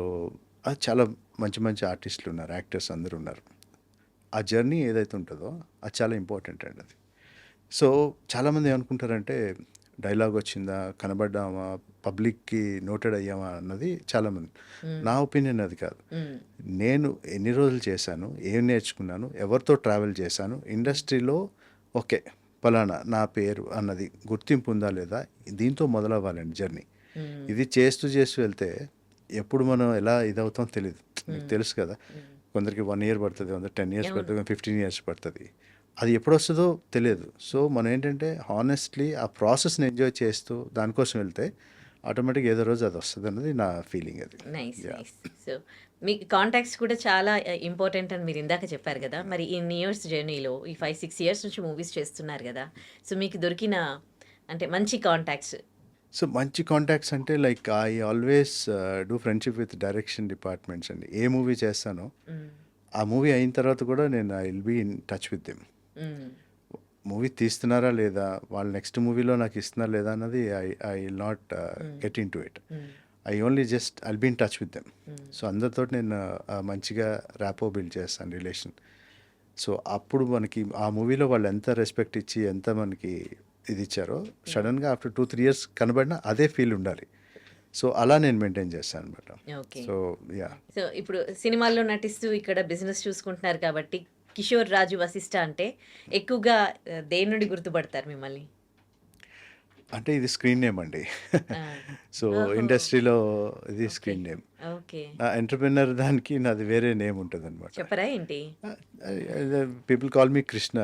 [SPEAKER 2] అది చాలా మంచి ఆర్టిస్టులు ఉన్నారు. యాక్టర్స్ అందరూ ఉన్నారు. ఆ జర్నీ ఏదైతే ఉంటుందో అది చాలా ఇంపార్టెంట్ అండి అది. సో, చాలామంది ఏమనుకుంటారంటే డైలాగ్ వచ్చిందా, కనబడ్డామా, పబ్లిక్‌కి నోటెడ్ అయ్యామా అన్నది చాలామంది. నా ఒపీనియన్ అది కాదు.
[SPEAKER 1] హ్మ్.
[SPEAKER 2] నేను ఎన్ని రోజులు చేశాను, ఏం నేర్చుకున్నాను, ఎవరితో ట్రావెల్ చేశాను, ఇండస్ట్రీలో ఓకే. పలానా నా పేరు అన్నది గుర్తింపు ఉందా లేదా, దీంతో మొదలవ్వాలండి జర్నీ.
[SPEAKER 1] హ్మ్.
[SPEAKER 2] ఇది చేస్తూ వెళ్తే ఎప్పుడు మనం ఎలా ఇదవుతామో తెలీదు. మీకు తెలుసు కదా! కొందరికి 1 ఇయర్ పడుతది, కొందరికి 10 ఇయర్స్
[SPEAKER 1] అవును.
[SPEAKER 2] పడుతది, 15 ఇయర్స్ పడుతది. అది ఎప్పుడొస్తదో తెలియదు. సో, మనం ఏంటంటే హానెస్ట్‌లీ ఆ ప్రాసెస్‌ని ఎంజాయ్ చేస్తూ దానికోసం వెళ్తే ఆటోమేటిక్‌గా ఏదో రోజు అది వస్తదన్నది నా ఫీలింగ్ అది.
[SPEAKER 1] నైస్.
[SPEAKER 2] యాహ్!
[SPEAKER 1] నైస్. సో, మీకు కాంటాక్ట్స్ కూడా చాలా ఇంపార్టెంట్ అని మీరు ఇందాక చెప్పారు కదా! మరి ఇన్ని ఇయర్స్ జర్నీలో ఈ 5, 6 ఇయర్స్ నుంచి మూవీస్ చేస్తున్నారు కదా! సో, మీకు దొరికిన అంటే మంచి కాంటాక్ట్స్?
[SPEAKER 2] సో, మంచి కాంటాక్ట్స్ అంటే like I always do friendship with direction departments అండి. ఏ మూవీ చేస్తానో
[SPEAKER 1] హ్మ్.
[SPEAKER 2] ఆ మూవీ అయిన తర్వాత కూడా నేను I will be in touch with them.
[SPEAKER 1] Hmm.
[SPEAKER 2] Movie తీస్తున్నారా లేదా, వాళ్ళు నెక్స్ట్ మూవీలో నాకు ఇస్తున్నారా లేదా అన్నది I will not get into it.
[SPEAKER 1] Hmm.
[SPEAKER 2] I only just I'll be in touch with them.
[SPEAKER 1] Hmm.
[SPEAKER 2] So, అందరితోటి నేను మంచిగా ర్యాపో బిల్డ్ చేస్తాను రిలేషన్. సో, అప్పుడు మనకి ఆ మూవీలో వాళ్ళు ఎంత రెస్పెక్ట్ ఇచ్చి ఎంత మనకి ఇది ఇచ్చారో సడన్గా ఆఫ్టర్ 2, 3 ఇయర్స్ కనబడినా అదే ఫీల్ ఉండాలి. సో, అలా నేను మెయింటైన్ చేస్తాను అనమాట.
[SPEAKER 1] ఓకే.
[SPEAKER 2] So, yeah!
[SPEAKER 1] సో, ఇప్పుడు సినిమాల్లో నటిస్తూ ఇక్కడ బిజినెస్ చూసుకుంటున్నారు కాబట్టి 'కిషోర్ రాజు వశిష్ఠ' అంటే ఎక్కువగా దేని నుండి గుర్తుపడతారు మిమ్మల్ని?
[SPEAKER 2] అంటే ఇది స్క్రీన్ నేమ్ అండి.
[SPEAKER 1] ఆ!
[SPEAKER 2] సో,
[SPEAKER 1] ఓహో!
[SPEAKER 2] ఇండస్ట్రీలో ఇది
[SPEAKER 1] ఓకే.
[SPEAKER 2] Screen name.
[SPEAKER 1] ఓకే.
[SPEAKER 2] నా ఎంటర్‌ప్రెన్యూర్ దానికి నాది వేరే నేమ్ ఉంటదనమాట.
[SPEAKER 1] చెప్పరా ఏంటి?
[SPEAKER 2] పీపుల్ కాల్ మీ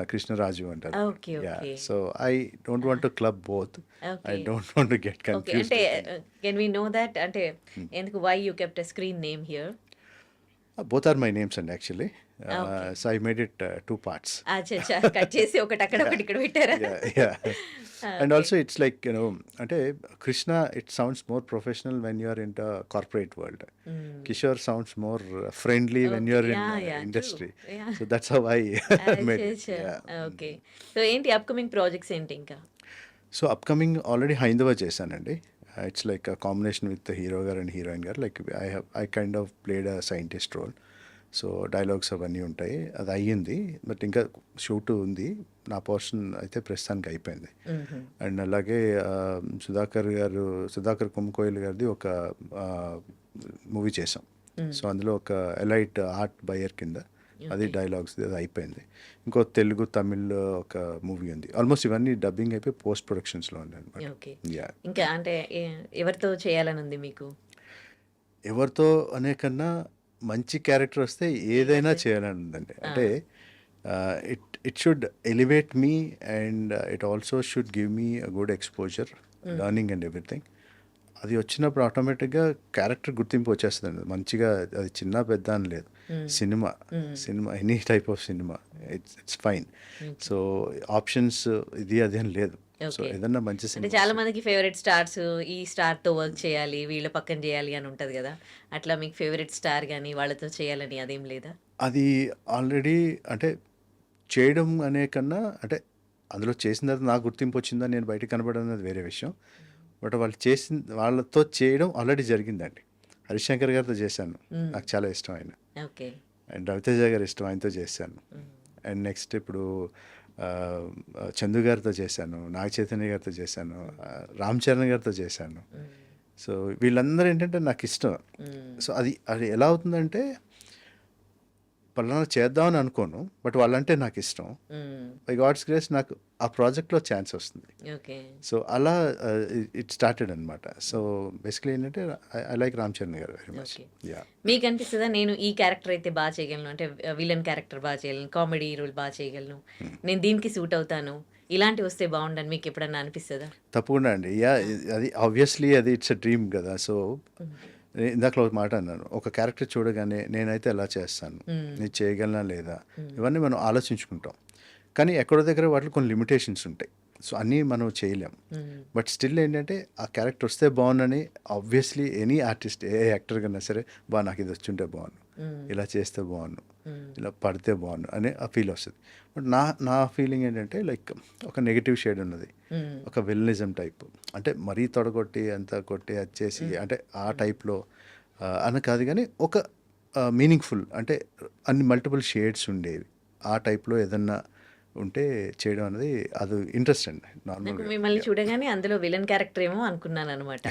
[SPEAKER 2] కృష్ణరాజు అంటారు.
[SPEAKER 1] Okay.
[SPEAKER 2] Yeah!
[SPEAKER 1] Okay.
[SPEAKER 2] So, I don't want to club both. I
[SPEAKER 1] okay.
[SPEAKER 2] Don't want to get
[SPEAKER 1] okay.
[SPEAKER 2] Confused
[SPEAKER 1] అంటే
[SPEAKER 2] with them.
[SPEAKER 1] Can we know that అంటే ఎందుకు why you kept a screen name here?
[SPEAKER 2] Both are my names అండి actually.
[SPEAKER 1] Okay.
[SPEAKER 2] So, I made it 2 parts.
[SPEAKER 1] అచ్చచ్చా! కట్ చేసి ఒకటి అక్కడ ఒకటి ఇక్కడ పెట్టారా?
[SPEAKER 2] Yeah! And
[SPEAKER 1] okay.
[SPEAKER 2] Also it's like అంటే Krishna it sounds more professional when you are in the corporate world.
[SPEAKER 1] Hmm.
[SPEAKER 2] Kishore sounds more friendly when you
[SPEAKER 1] okay.
[SPEAKER 2] Are in
[SPEAKER 1] true.
[SPEAKER 2] Industry.
[SPEAKER 1] Yeah!
[SPEAKER 2] So, that's how I made it.
[SPEAKER 1] అచ్చచ్చా!
[SPEAKER 2] యాహ్!
[SPEAKER 1] ఓకే. సో, ఏంటి అప్‌కమింగ్ ప్రాజెక్ట్స్ ఏంటి ఇంకా?
[SPEAKER 2] సో, అప్‌కమింగ్ ఆల్రెడీ 'హైందవ' చేశానండి. It's like a combination with hero గారు అండ్ హీరోయిన్ గారు. Like I kind of played a scientist role. So, dialogues అవన్నీ ఉంటాయి. అది అయ్యింది. బట్ ఇంకా షూట్ ఉంది. నా పోర్షన్ అయితే ప్రస్తుతానికి అయిపోయింది.
[SPEAKER 1] హుహు.
[SPEAKER 2] అండ్ అలాగే సుధాకర్ కొమ్ముకోయిల్ గారిది ఒక మూవీ చేసాం.
[SPEAKER 1] హ్మ్.
[SPEAKER 2] సో, అందులో ఒక ఎలైట్ ఆర్ట్ బయర్ కింద అది
[SPEAKER 1] ఓకే.
[SPEAKER 2] డైలాగ్స్ అది అయిపోయింది. ఇంకో తెలుగు, తమిళ్ ఒక మూవీ ఉంది. ఆల్మోస్ట్ ఇవన్నీ డబ్బింగ్ అయిపోయి పోస్ట్ ప్రొడక్షన్స్‌లో ఉన్నాయన్నమాట.
[SPEAKER 1] ఓకే.
[SPEAKER 2] యాహ్!
[SPEAKER 1] ఇంకా అంటే ఎవరితో చేయాలని ఉంది మీకు?
[SPEAKER 2] ఎవరితో అనే కన్నా మంచి క్యారెక్టర్ వస్తే ఏదైనా
[SPEAKER 1] ఏదైతే
[SPEAKER 2] చేయాలని ఉందండి.
[SPEAKER 1] ఆ!
[SPEAKER 2] అంటే it should elevate me and it also should give me a good exposure,
[SPEAKER 1] hmm.
[SPEAKER 2] Learning and everything. అది వచ్చినప్పుడు ఆటోమేటిక్‌గా క్యారెక్టర్ గుర్తింపు వచ్చేస్తదండి. మంచిగా అది చిన్న, పెద్ద అని లేదు.
[SPEAKER 1] హ్మ్.
[SPEAKER 2] సినిమా,
[SPEAKER 1] హ్మ్.
[SPEAKER 2] Cinema any type of cinema it's fine.
[SPEAKER 1] Okay.
[SPEAKER 2] So, options ఇది అది అని లేదు. So,
[SPEAKER 1] okay.
[SPEAKER 2] ఏదన్నా మంచి
[SPEAKER 1] అంటే
[SPEAKER 2] సినిమా
[SPEAKER 1] చాలా
[SPEAKER 2] వస్తే
[SPEAKER 1] మందికి ఫేవరెట్ స్టార్స్ ఈ స్టార్‌తో వర్క్ చేయాలి, వీళ్ళ పక్కన చేయాలి అని ఉంటది గదా! అట్లా మీకు ఫేవరెట్ స్టార్ గాని, వాళ్ళతో చేయాలని అదేం లేదా?
[SPEAKER 2] అది ఆల్రెడీ అంటే చేయడం అనే కన్నా అంటే అందులో చేసిన తర్వాత నాకు గుర్తింపు వచ్చిందా, నేను బయటకి కనపడడం అనేది వేరే విషయం. బట్ వాళ్ళతో చేయడం ఆల్రెడీ జరిగిందండి. హరిశంకర్ గారితో చేశాను.
[SPEAKER 1] హ్మ్.
[SPEAKER 2] నాకు చాలా ఇష్టం ఆయన.
[SPEAKER 1] ఓకే.
[SPEAKER 2] అండ్ రవితేజ గారు ఇష్టం, ఆయనతో చేశాను.
[SPEAKER 1] హ్మ్.
[SPEAKER 2] అండ్ నెక్స్ట్ ఇప్పుడు చందు గారితో చేశాను, నాగ చైతన్య గారితో చేశాను, రామ్ చరణ్ గారితో చేశాను.
[SPEAKER 1] హ్మ్.
[SPEAKER 2] సో వీళ్ళందరూ ఏంటంటే నాకు ఇష్టం. సో అది అది ఎలా అవుతుందంటే పలానా చేద్దామని అనుకోను, బట్ వాళ్ళంటే నాకు ఇష్టం. బై గాడ్స్ గ్రేస్ నాకు ఆ ప్రాజెక్ట్లో ఛాన్స్ వస్తుంది.
[SPEAKER 1] ఓకే.
[SPEAKER 2] సో అలా ఇట్ స్టార్టెడ్ అనమాట. సో బేసిక్లీ ఏంటంటే ఐ లైక్ రామ్ చరణ్ గారు వెరీ మచ్.
[SPEAKER 1] ఓకే.
[SPEAKER 2] యా
[SPEAKER 1] మీకు అనిపిస్తుందా నేను ఈ క్యారెక్టర్ అయితే బాగా చేయగలను, అంటే విలన్ క్యారెక్టర్ బాగా చేయగలను, కామెడీ రోల్ బాగా చేయగలను, నేను దీనికి సూట్ అవుతాను, ఇలాంటివి వస్తే బాగుండని మీకు ఎప్పుడన్నా అనిపిస్తుందా?
[SPEAKER 2] తప్పకుండా అండి. యా అది ఆబ్వియస్లీ అది ఇట్స్ అ డ్రీమ్ కదా. సో ఇందాకలో ఒక మాట అన్నాను, ఒక క్యారెక్టర్ చూడగానే నేనైతే ఎలా చేస్తాను, నేను చేయగలనా లేదా, ఇవన్నీ మనం ఆలోచించుకుంటాం. కానీ ఎక్కడో దగ్గర వాటిలో కొన్ని లిమిటేషన్స్ ఉంటాయి. సో అన్నీ మనం చేయలేం. బట్ స్టిల్ ఏంటంటే ఆ క్యారెక్టర్ వస్తే బాగుందని ఆబ్వియస్లీ ఎనీ ఆర్టిస్ట్ ఏ యాక్టర్ కన్నా సరే నాకు ఇది వచ్చుంటే బాగుండు, ఇలా చేస్తే బాగుండు, ఇలా పడితే బాగుండు అనే ఆ ఫీల్ వస్తుంది. బట్ నా ఫీలింగ్ ఏంటంటే లైక్ ఒక నెగిటివ్ షేడ్ ఉన్నది, ఒక విలనిజం టైప్, అంటే మరీ తొడగొట్టి అంతా కొట్టి అది చేసి అంటే ఆ టైప్లో అని కాదు, కానీ ఒక మీనింగ్ఫుల్ అంటే అన్ని మల్టిపుల్ షేడ్స్ ఉండేవి ఆ టైప్లో ఏదన్నా ఉంటే చేయడం అనేది అది ఇంట్రెస్ట్ అండి
[SPEAKER 1] నాకు
[SPEAKER 2] నార్మల్గా.
[SPEAKER 1] మిమ్మల్ని చూడగానే అందులో విలన్ క్యారెక్టర్ ఏమో అనుకున్నాను అనమాట.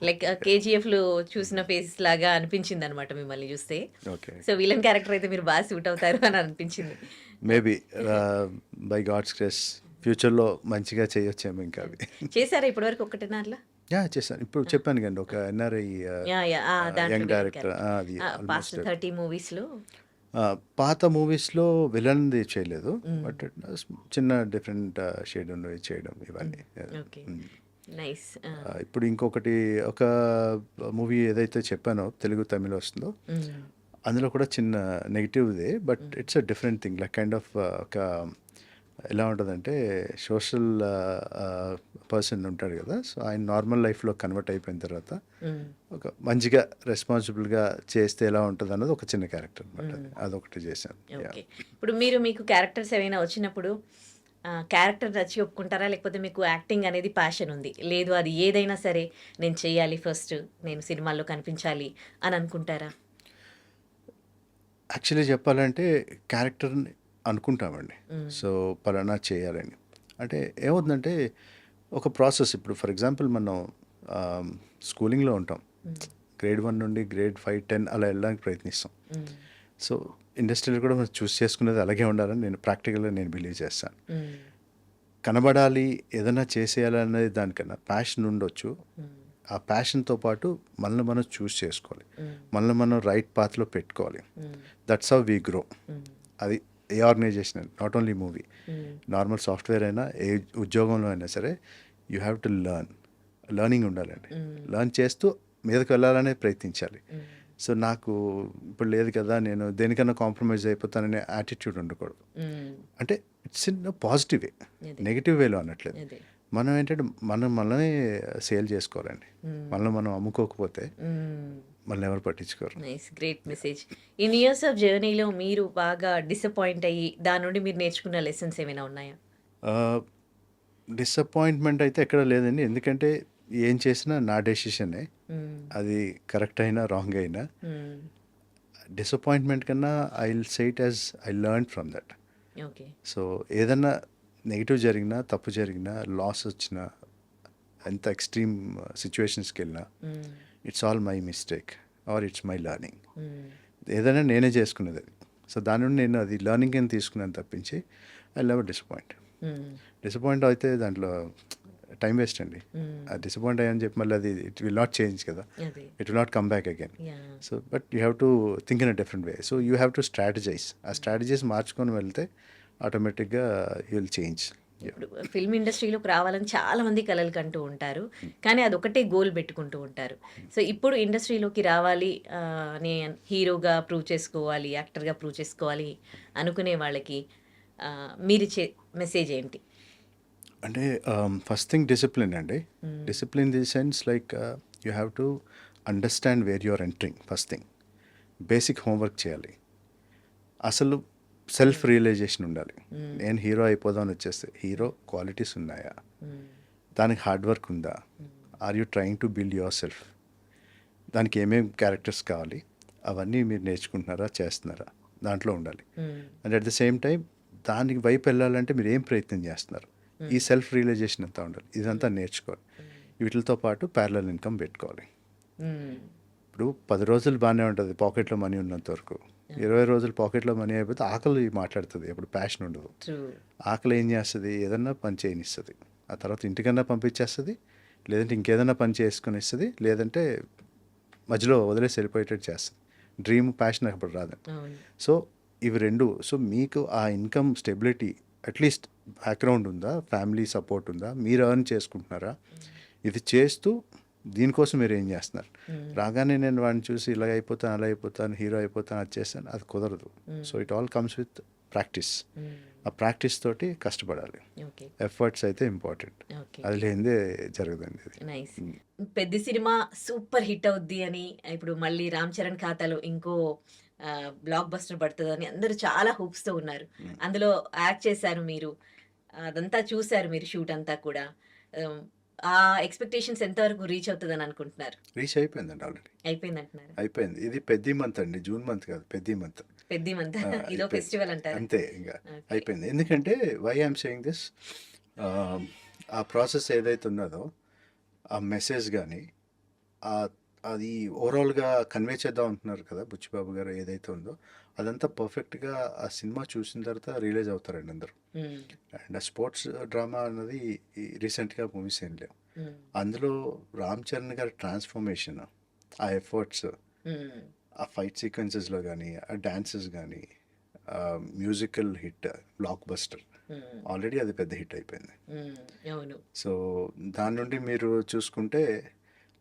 [SPEAKER 1] లైక్ కేజీఎఫ్లో చూసిన ఫేస్ లాగా అనిపించింది అనమాట మిమ్మల్ని చూస్తే.
[SPEAKER 2] ఓకే,
[SPEAKER 1] సో విలన్ క్యారెక్టర్ అయితే మీరు బాగా సూట్ అవుతారు అని అనిపించింది.
[SPEAKER 2] మేబీ బై గాడ్స్ గ్రేస్ ఫ్యూచర్లో మంచిగా చేయొచ్చేమో ఇంకా అవి.
[SPEAKER 1] చేశారా ఇప్పటివరకు ఒక్కటేనా అట్లా?
[SPEAKER 2] యా చేశాను. ఇప్పుడు చెప్పాను కండి ఒక ఎన్ఆర్ఐ
[SPEAKER 1] యా యా దాంట్లో
[SPEAKER 2] యంగ్
[SPEAKER 1] విలన్
[SPEAKER 2] డైరెక్టర్.
[SPEAKER 1] క్యారెక్టర్
[SPEAKER 2] అది
[SPEAKER 1] పాస్ట్
[SPEAKER 2] ఆల్మోస్ట్
[SPEAKER 1] 30 మూవీస్లో.
[SPEAKER 2] పాత మూవీస్లో విలన్ది చేయలేదు, బట్ చిన్న డిఫరెంట్ షేడ్ ఉన్నవి చేయడం ఇవన్నీ.
[SPEAKER 1] Okay, nice.
[SPEAKER 2] ఇప్పుడు ఇంకొకటి ఒక మూవీ ఏదైతే చెప్పానో తెలుగు తమిళ వస్తుందో అందులో కూడా చిన్న నెగిటివ్దే, but it's a different thing like kind of ఒక ఎలా ఉంటుందంటే సోషల్ పర్సన్ ఉంటాడు కదా. సో ఆయన నార్మల్ లైఫ్లో కన్వర్ట్ అయిపోయిన తర్వాత ఒక మంచిగా రెస్పాన్సిబుల్గా చేస్తే ఎలా ఉంటుంది అన్నది ఒక చిన్న క్యారెక్టర్ అనమాట. అదొకటి చేశాను.
[SPEAKER 1] ఓకే, ఇప్పుడు మీరు మీకు క్యారెక్టర్స్ ఏమైనా వచ్చినప్పుడు క్యారెక్టర్ నచ్చి ఒప్పుకుంటారా, లేకపోతే మీకు యాక్టింగ్ అనేది ప్యాషన్ ఉంది, లేదు అది ఏదైనా సరే నేను చేయాలి, ఫస్ట్ నేను సినిమాల్లో కనిపించాలి అని అనుకుంటారా?
[SPEAKER 2] యాక్చువల్లీ చెప్పాలంటే క్యారెక్టర్ని అనుకుంటామండి. సో పలానా చేయాలని అంటే ఏమవుతుందంటే ఒక ప్రాసెస్. ఇప్పుడు ఫర్ ఎగ్జాంపుల్ మనం స్కూలింగ్లో ఉంటాం, గ్రేడ్ 1 నుండి గ్రేడ్ 5, 10 అలా వెళ్ళడానికి ప్రయత్నిస్తాం. సో ఇండస్ట్రీలో కూడా మనం చూస్ చేసుకునేది అలాగే ఉండాలని నేను ప్రాక్టికల్గా నేను బిలీవ్ చేస్తాను. కనబడాలి, ఏదైనా చేసేయాలనేది దానికన్నా ప్యాషన్ ఉండొచ్చు. ఆ ప్యాషన్తో పాటు మనల్ని మనం చూస్ చేసుకోవాలి, మనల్ని మనం రైట్ పాత్లో పెట్టుకోవాలి. That's how we grow. అది ఏ organization, not only movie, normal software అయినా ఏ ఉద్యోగంలో అయినా సరే యూ హ్యావ్ టు లర్నింగ్ ఉండాలండి. లర్న్ చేస్తూ మీదకి వెళ్ళాలనే ప్రయత్నించాలి. సో నాకు ఇప్పుడు లేదు కదా, నేను దేనికన్నా కాంప్రమైజ్ అయిపోతాననే యాటిట్యూడ్ ఉండకూడదు. అంటే it's in positive way, negative వేలో అనట్లేదు. మనం ఏంటంటే మనల్ని సేల్ చేసుకోవాలండి. మనల్ని మనం అమ్ముకోకపోతే మనల్ని ఎవరు పట్టించుకోరు.
[SPEAKER 1] Nice, great message. In years of జర్నీలో మీరు బాగా డిసప్పాయింట్ అయ్యి దాని నుండి మీరు నేర్చుకున్న లెసన్స్ ఏమైనా ఉన్నాయా?
[SPEAKER 2] డిసప్పాయింట్మెంట్ అయితే ఎక్కడ లేదండి, ఎందుకంటే ఏం చేసినా నా డెసిషనే, అది కరెక్ట్ అయినా రాంగ్ అయినా. డిసప్పాయింట్మెంట్ కన్నా I will say it as I learn from that.
[SPEAKER 1] Okay.
[SPEAKER 2] So ఏదన్నా నెగిటివ్ జరిగినా, తప్పు జరిగినా, లాస్ వచ్చినా, ఎంత ఎక్స్ట్రీమ్ సిచ్యువేషన్స్కి వెళ్ళినా it's all my mistake are it's my learning. ఏదైనా నేనే చేసుకునేది అది. సో దాని నుండి నేను అది లర్నింగ్ అని తీసుకున్నాను తప్పించి ఐ నెవర్ డిసప్పాయింట్ అయితే దాంట్లో టైం వేస్ట్ అండి. డిసప్పాయింట్ అయ్యని చెప్పి మళ్ళీ అది ఇట్ విల్ నాట్ చేంజ్ కదా, it will not come back again. So but you have to think in a different way. So you have to strategise. ఆ స్ట్రాటజీస్ మార్చుకొని వెళ్తే ఆటోమేటిక్గా యూ విల్ చేంజ్.
[SPEAKER 1] ఇప్పుడు ఫిల్మ్ ఇండస్ట్రీలోకి రావాలని చాలా మంది కలలు కంటూ ఉంటారు, కానీ అదొకటే గోల్ పెట్టుకుంటూ ఉంటారు. సో ఇప్పుడు ఇండస్ట్రీలోకి రావాలి, నేను హీరోగా ప్రూవ్ చేసుకోవాలి, యాక్టర్గా ప్రూవ్ చేసుకోవాలి అనుకునే వాళ్ళకి మీరు ఇచ్చే మెసేజ్ ఏంటి?
[SPEAKER 2] అంటే ఫస్ట్ థింగ్ డిసిప్లిన్ అండి. Discipline the sense like you have to understand where you are entering. First thing basic homework చేయాలి. అసలు సెల్ఫ్ రియలైజేషన్ ఉండాలి. నేను హీరో అయిపోదామని వచ్చేస్తే హీరో క్వాలిటీస్ ఉన్నాయా, దానికి హార్డ్ వర్క్ ఉందా, are you trying to build yourself, దానికి ఏమేమి క్యారెక్టర్స్ కావాలి అవన్నీ మీరు నేర్చుకుంటున్నారా, చేస్తున్నారా, దాంట్లో ఉండాలి. And at the same time దానికి వైపు వెళ్ళాలంటే మీరు ఏం ప్రయత్నం చేస్తున్నారు, ఈ సెల్ఫ్ రియలైజేషన్ అంతా ఉండాలి. ఇదంతా నేర్చుకోవాలి. వీటితో పాటు ప్యారలల్ ఇన్కమ్ పెట్టుకోవాలి.
[SPEAKER 1] మ్మ్.
[SPEAKER 2] ఇప్పుడు 10 రోజులు బాగానే ఉంటుంది పాకెట్లో మనీ ఉన్నంత వరకు. 20 రోజులు పాకెట్లో మనీ అయిపోతే ఆకలి మాట్లాడుతుంది, అప్పుడు ప్యాషన్ ఉండదు.
[SPEAKER 1] True.
[SPEAKER 2] ఆకలి ఏం చేస్తుంది, ఏదన్నా పని చేయనిస్తుంది, ఆ తర్వాత ఇంటికన్నా పంపించేస్తుంది, లేదంటే ఇంకేదన్నా పని చేసుకొని ఇస్తుంది, లేదంటే మధ్యలో వదిలేసి వెళ్ళిపోయేటట్టు చేస్తుంది. డ్రీమ్ ప్యాషన్ అప్పుడు రాదు.
[SPEAKER 1] అవును.
[SPEAKER 2] సో ఇవి రెండు. సో మీకు ఆ ఇన్కమ్ స్టెబిలిటీ అట్లీస్ట్ బ్యాక్గ్రౌండ్ ఉందా, ఫ్యామిలీ సపోర్ట్ ఉందా, మీరు ఎర్న్ చేసుకుంటున్నారా, ఇది చేస్తూ దీనికోసం మీరు ఏం చేస్తున్నారు. రాగానే నేను వాడిని చూసి ఇలా అయిపోతాను, అలా అయిపోతాను, హీరో అయిపోతాను, అది చేస్తాను, అది కుదరదు. So it all comes with practice. ఆ ప్రాక్టీస్ తోటి కష్టపడాలి.
[SPEAKER 1] ఓకే.
[SPEAKER 2] ఎఫర్ట్స్ అయితే ఇంపార్టెంట్,
[SPEAKER 1] ఓకే.
[SPEAKER 2] అది లేనిదే జరగదండి ఇది.
[SPEAKER 1] నైస్. పెద్ద సినిమా సూపర్ హిట్ అవుద్ది అని, ఇప్పుడు మళ్ళీ రామ్ చరణ్ ఖాతాలో ఇంకో బ్లాక్ బస్టర్ పడుతుందని అందరూ చాలా హోప్స్ తో ఉన్నారు. అందులో యాక్ట్ చేశారు మీరు, అదంతా చూశారు మీరు, షూట్ అంతా కూడా. ఆ ఎక్స్పెక్టేషన్స్ ఎంతవరకు రీచ్ అవుతుందని అనుకుంటున్నారు?
[SPEAKER 2] రీచ్ అయిపోయిందండి, ఆల్రెడీ
[SPEAKER 1] అయిపోయింది అంటున్నారు?
[SPEAKER 2] అయిపోయింది. ఇది పెద్ద మంత్ అండి, జూన్ మంత్ కాదు, పెద్ద మంత్.
[SPEAKER 1] పెద్ద ఇదో
[SPEAKER 2] అయిపోయింది.
[SPEAKER 1] ఫెస్టివల్ అంటారు.
[SPEAKER 2] అంతే, ఇంకా
[SPEAKER 1] Okay.
[SPEAKER 2] అయిపోయింది. ఎందుకంటే వై ఐఎమ్ సేయింగ్ దిస్, ఆ ప్రాసెస్ ఏదైతే ఉన్నదో ఆ మెసేజ్ కానీ అది ఓవరాల్గా కన్వే చేద్దాం అంటున్నారు కదా బుచ్చిబాబు గారు, ఏదైతే ఉందో అదంతా పర్ఫెక్ట్గా ఆ సినిమా చూసిన తర్వాత రియలైజ్ అవుతారండి అందరూ. అండ్ ఆ స్పోర్ట్స్ డ్రామా అన్నది రీసెంట్గా మూవీస్ ఏం లేవు. అందులో రామ్ చరణ్ గారి ట్రాన్స్ఫర్మేషన్, ఆ ఎఫర్ట్స్, ఆ ఫైట్ సీక్వెన్సెస్లో కానీ, ఆ డాన్సెస్ కానీ, musical hit, block buster, already అది పెద్ద హిట్ అయిపోయింది.
[SPEAKER 1] అవును.
[SPEAKER 2] సో దాని నుండి మీరు చూసుకుంటే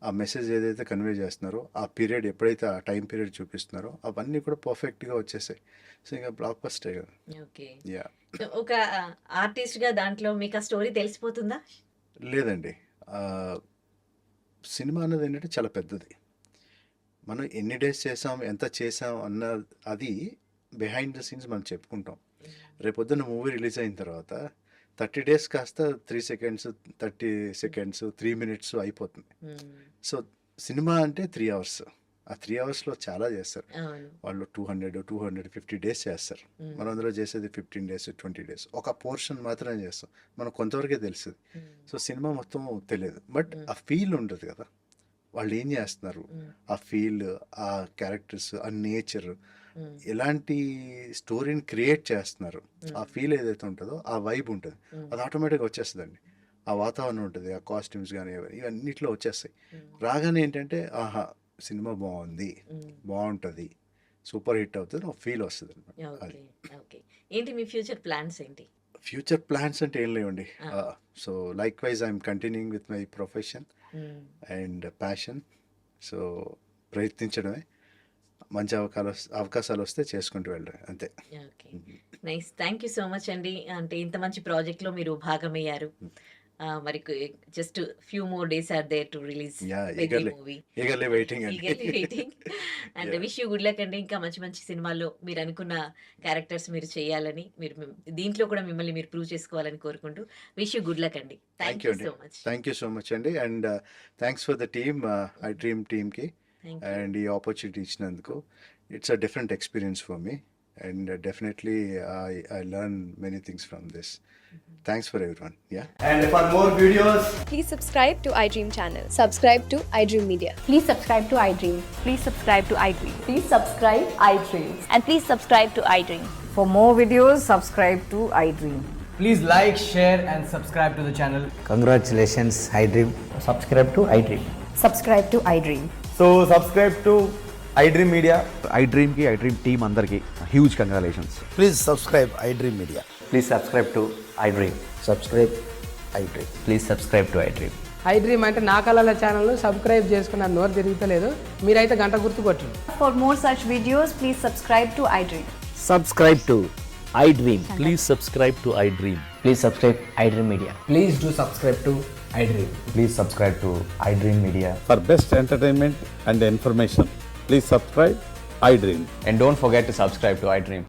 [SPEAKER 2] ఆ మెసేజ్ ఏదైతే కన్వే చేస్తున్నారో, ఆ పీరియడ్ ఎప్పుడైతే ఆ టైం పీరియడ్ చూపిస్తున్నారో అవన్నీ కూడా పర్ఫెక్ట్గా వచ్చేసాయి. సో ఇంకా బ్లాక్ బస్టర్.
[SPEAKER 1] ఓకే.
[SPEAKER 2] యా.
[SPEAKER 1] ఒక ఆర్టిస్ట్ గా దాంట్లో మీకు ఆ స్టోరీ తెలిసిపోతుందా?
[SPEAKER 2] లేదండి, సినిమా అన్నది ఏంటంటే చాలా పెద్దది. మనం ఎన్ని డేస్ చేసాం, ఎంత చేసాం అన్న అది బిహైండ్ ద సీన్స్ మనం చెప్పుకుంటాం. రేపొద్దున మూవీ రిలీజ్ అయిన తర్వాత 30 days కాస్త 3 seconds, 30 seconds, 3 minutes అయిపోతుంది. సో సినిమా అంటే 3 hours. ఆ 3 hours చాలా చేస్తారు
[SPEAKER 1] అవును.
[SPEAKER 2] వాళ్ళు. 250 days చేస్తారు. మనం అందులో చేసేది 15 days, 20 days. ఒక పోర్షన్ మాత్రమే చేస్తాం, మనకు కొంతవరకే తెలుస్తుంది. సో సినిమా మొత్తం తెలియదు, బట్ ఆ ఫీల్ ఉంటుంది కదా, వాళ్ళు ఏం చేస్తున్నారు, ఆ ఫీల్, ఆ క్యారెక్టర్స్, ఆ నేచర్, ఎలాంటి స్టోరీని క్రియేట్ చేస్తున్నారు, ఆ ఫీల్ ఏదైతే ఉంటుందో ఆ వైబ్ ఉంటుంది, అది ఆటోమేటిక్గా వచ్చేస్తుందండి. ఆ వాతావరణం ఉంటుంది, ఆ కాస్ట్యూమ్స్ కానీ ఇవన్నిట్లో వచ్చేస్తాయి. రాగానే ఏంటంటే ఆహా సినిమా బాగుంది, బాగుంటుంది, సూపర్ హిట్ అవుతుంది, ఒక ఫీల్ వస్తుంది అనమాట. అది
[SPEAKER 1] ఓకే. ఏంటి మీ ఫ్యూచర్ ప్లాన్స్ ఏంటి?
[SPEAKER 2] ఫ్యూచర్ ప్లాన్స్ అంటే ఏం లేవండి. So likewise I'm continuing with my profession and passion. So ప్రయత్నించడమే, మంచి అవకాశాలు వస్తే చేసుకుంటూ వెళ్ళడం అంతే.
[SPEAKER 1] Okay. Nice. Thank you so much అండి. అంటే ఇంత మంచి ప్రాజెక్ట్లో మీరు భాగమయ్యారు. మరి just few more days are there to release movie.
[SPEAKER 2] Eagerly waiting
[SPEAKER 1] and wish you good luck అండి. ఇంకా మంచి మంచి సినిమాల్లో మీరు అనుకున్న క్యారెక్టర్స్ మీరు చేయాలని, మీరు దీంట్లో కూడా మిమ్మల్ని మీరు ప్రూవ్ చేసుకోవాలని కోరుకుంటూ విష్ యూ గుడ్ లక్ అండి. Thank you so much.
[SPEAKER 2] Thank you so much అండి. And thanks for the team, iDream టీమ్కి, అండ్ ఈ ఆపర్చునిటీ ఇచ్చినందుకు. It's a different experience for me, and definitely I learn many things from this. Thanks for everyone. Yeah.
[SPEAKER 3] And for more videos,
[SPEAKER 4] Please subscribe to iDream channel.
[SPEAKER 5] Subscribe to iDream Media.
[SPEAKER 6] Please subscribe to iDream. Please subscribe to iDream.
[SPEAKER 5] Please subscribe iDream.
[SPEAKER 6] And please subscribe to iDream.
[SPEAKER 7] For more videos, subscribe to iDream.
[SPEAKER 3] please like, share and subscribe to the channel.
[SPEAKER 8] Congratulations, iDream.
[SPEAKER 3] Subscribe to iDream.
[SPEAKER 5] Subscribe to iDream.
[SPEAKER 3] So subscribe to iDream Media.
[SPEAKER 9] iDream की iDream team अंदर की huge congratulations.
[SPEAKER 8] Please subscribe iDream Media.
[SPEAKER 3] Please subscribe to iDream.
[SPEAKER 8] Subscribe iDream.
[SPEAKER 3] Please subscribe to iDream.
[SPEAKER 10] iDream అంటే నా కళల ఛానల్ను సబ్స్క్రైబ్ చేసుకున్న నోరు తిరుగుతలేదు, మీరైతే గంట గుర్తు కొట్టండి.
[SPEAKER 6] For more such videos, please subscribe to iDream.
[SPEAKER 8] Subscribe to iDream.
[SPEAKER 9] Please subscribe to iDream.
[SPEAKER 3] Please subscribe iDream Media. Please do subscribe to iDream.
[SPEAKER 8] Please subscribe to iDream Media.
[SPEAKER 9] For best entertainment and information, please subscribe iDream.
[SPEAKER 3] And don't forget to subscribe to iDream.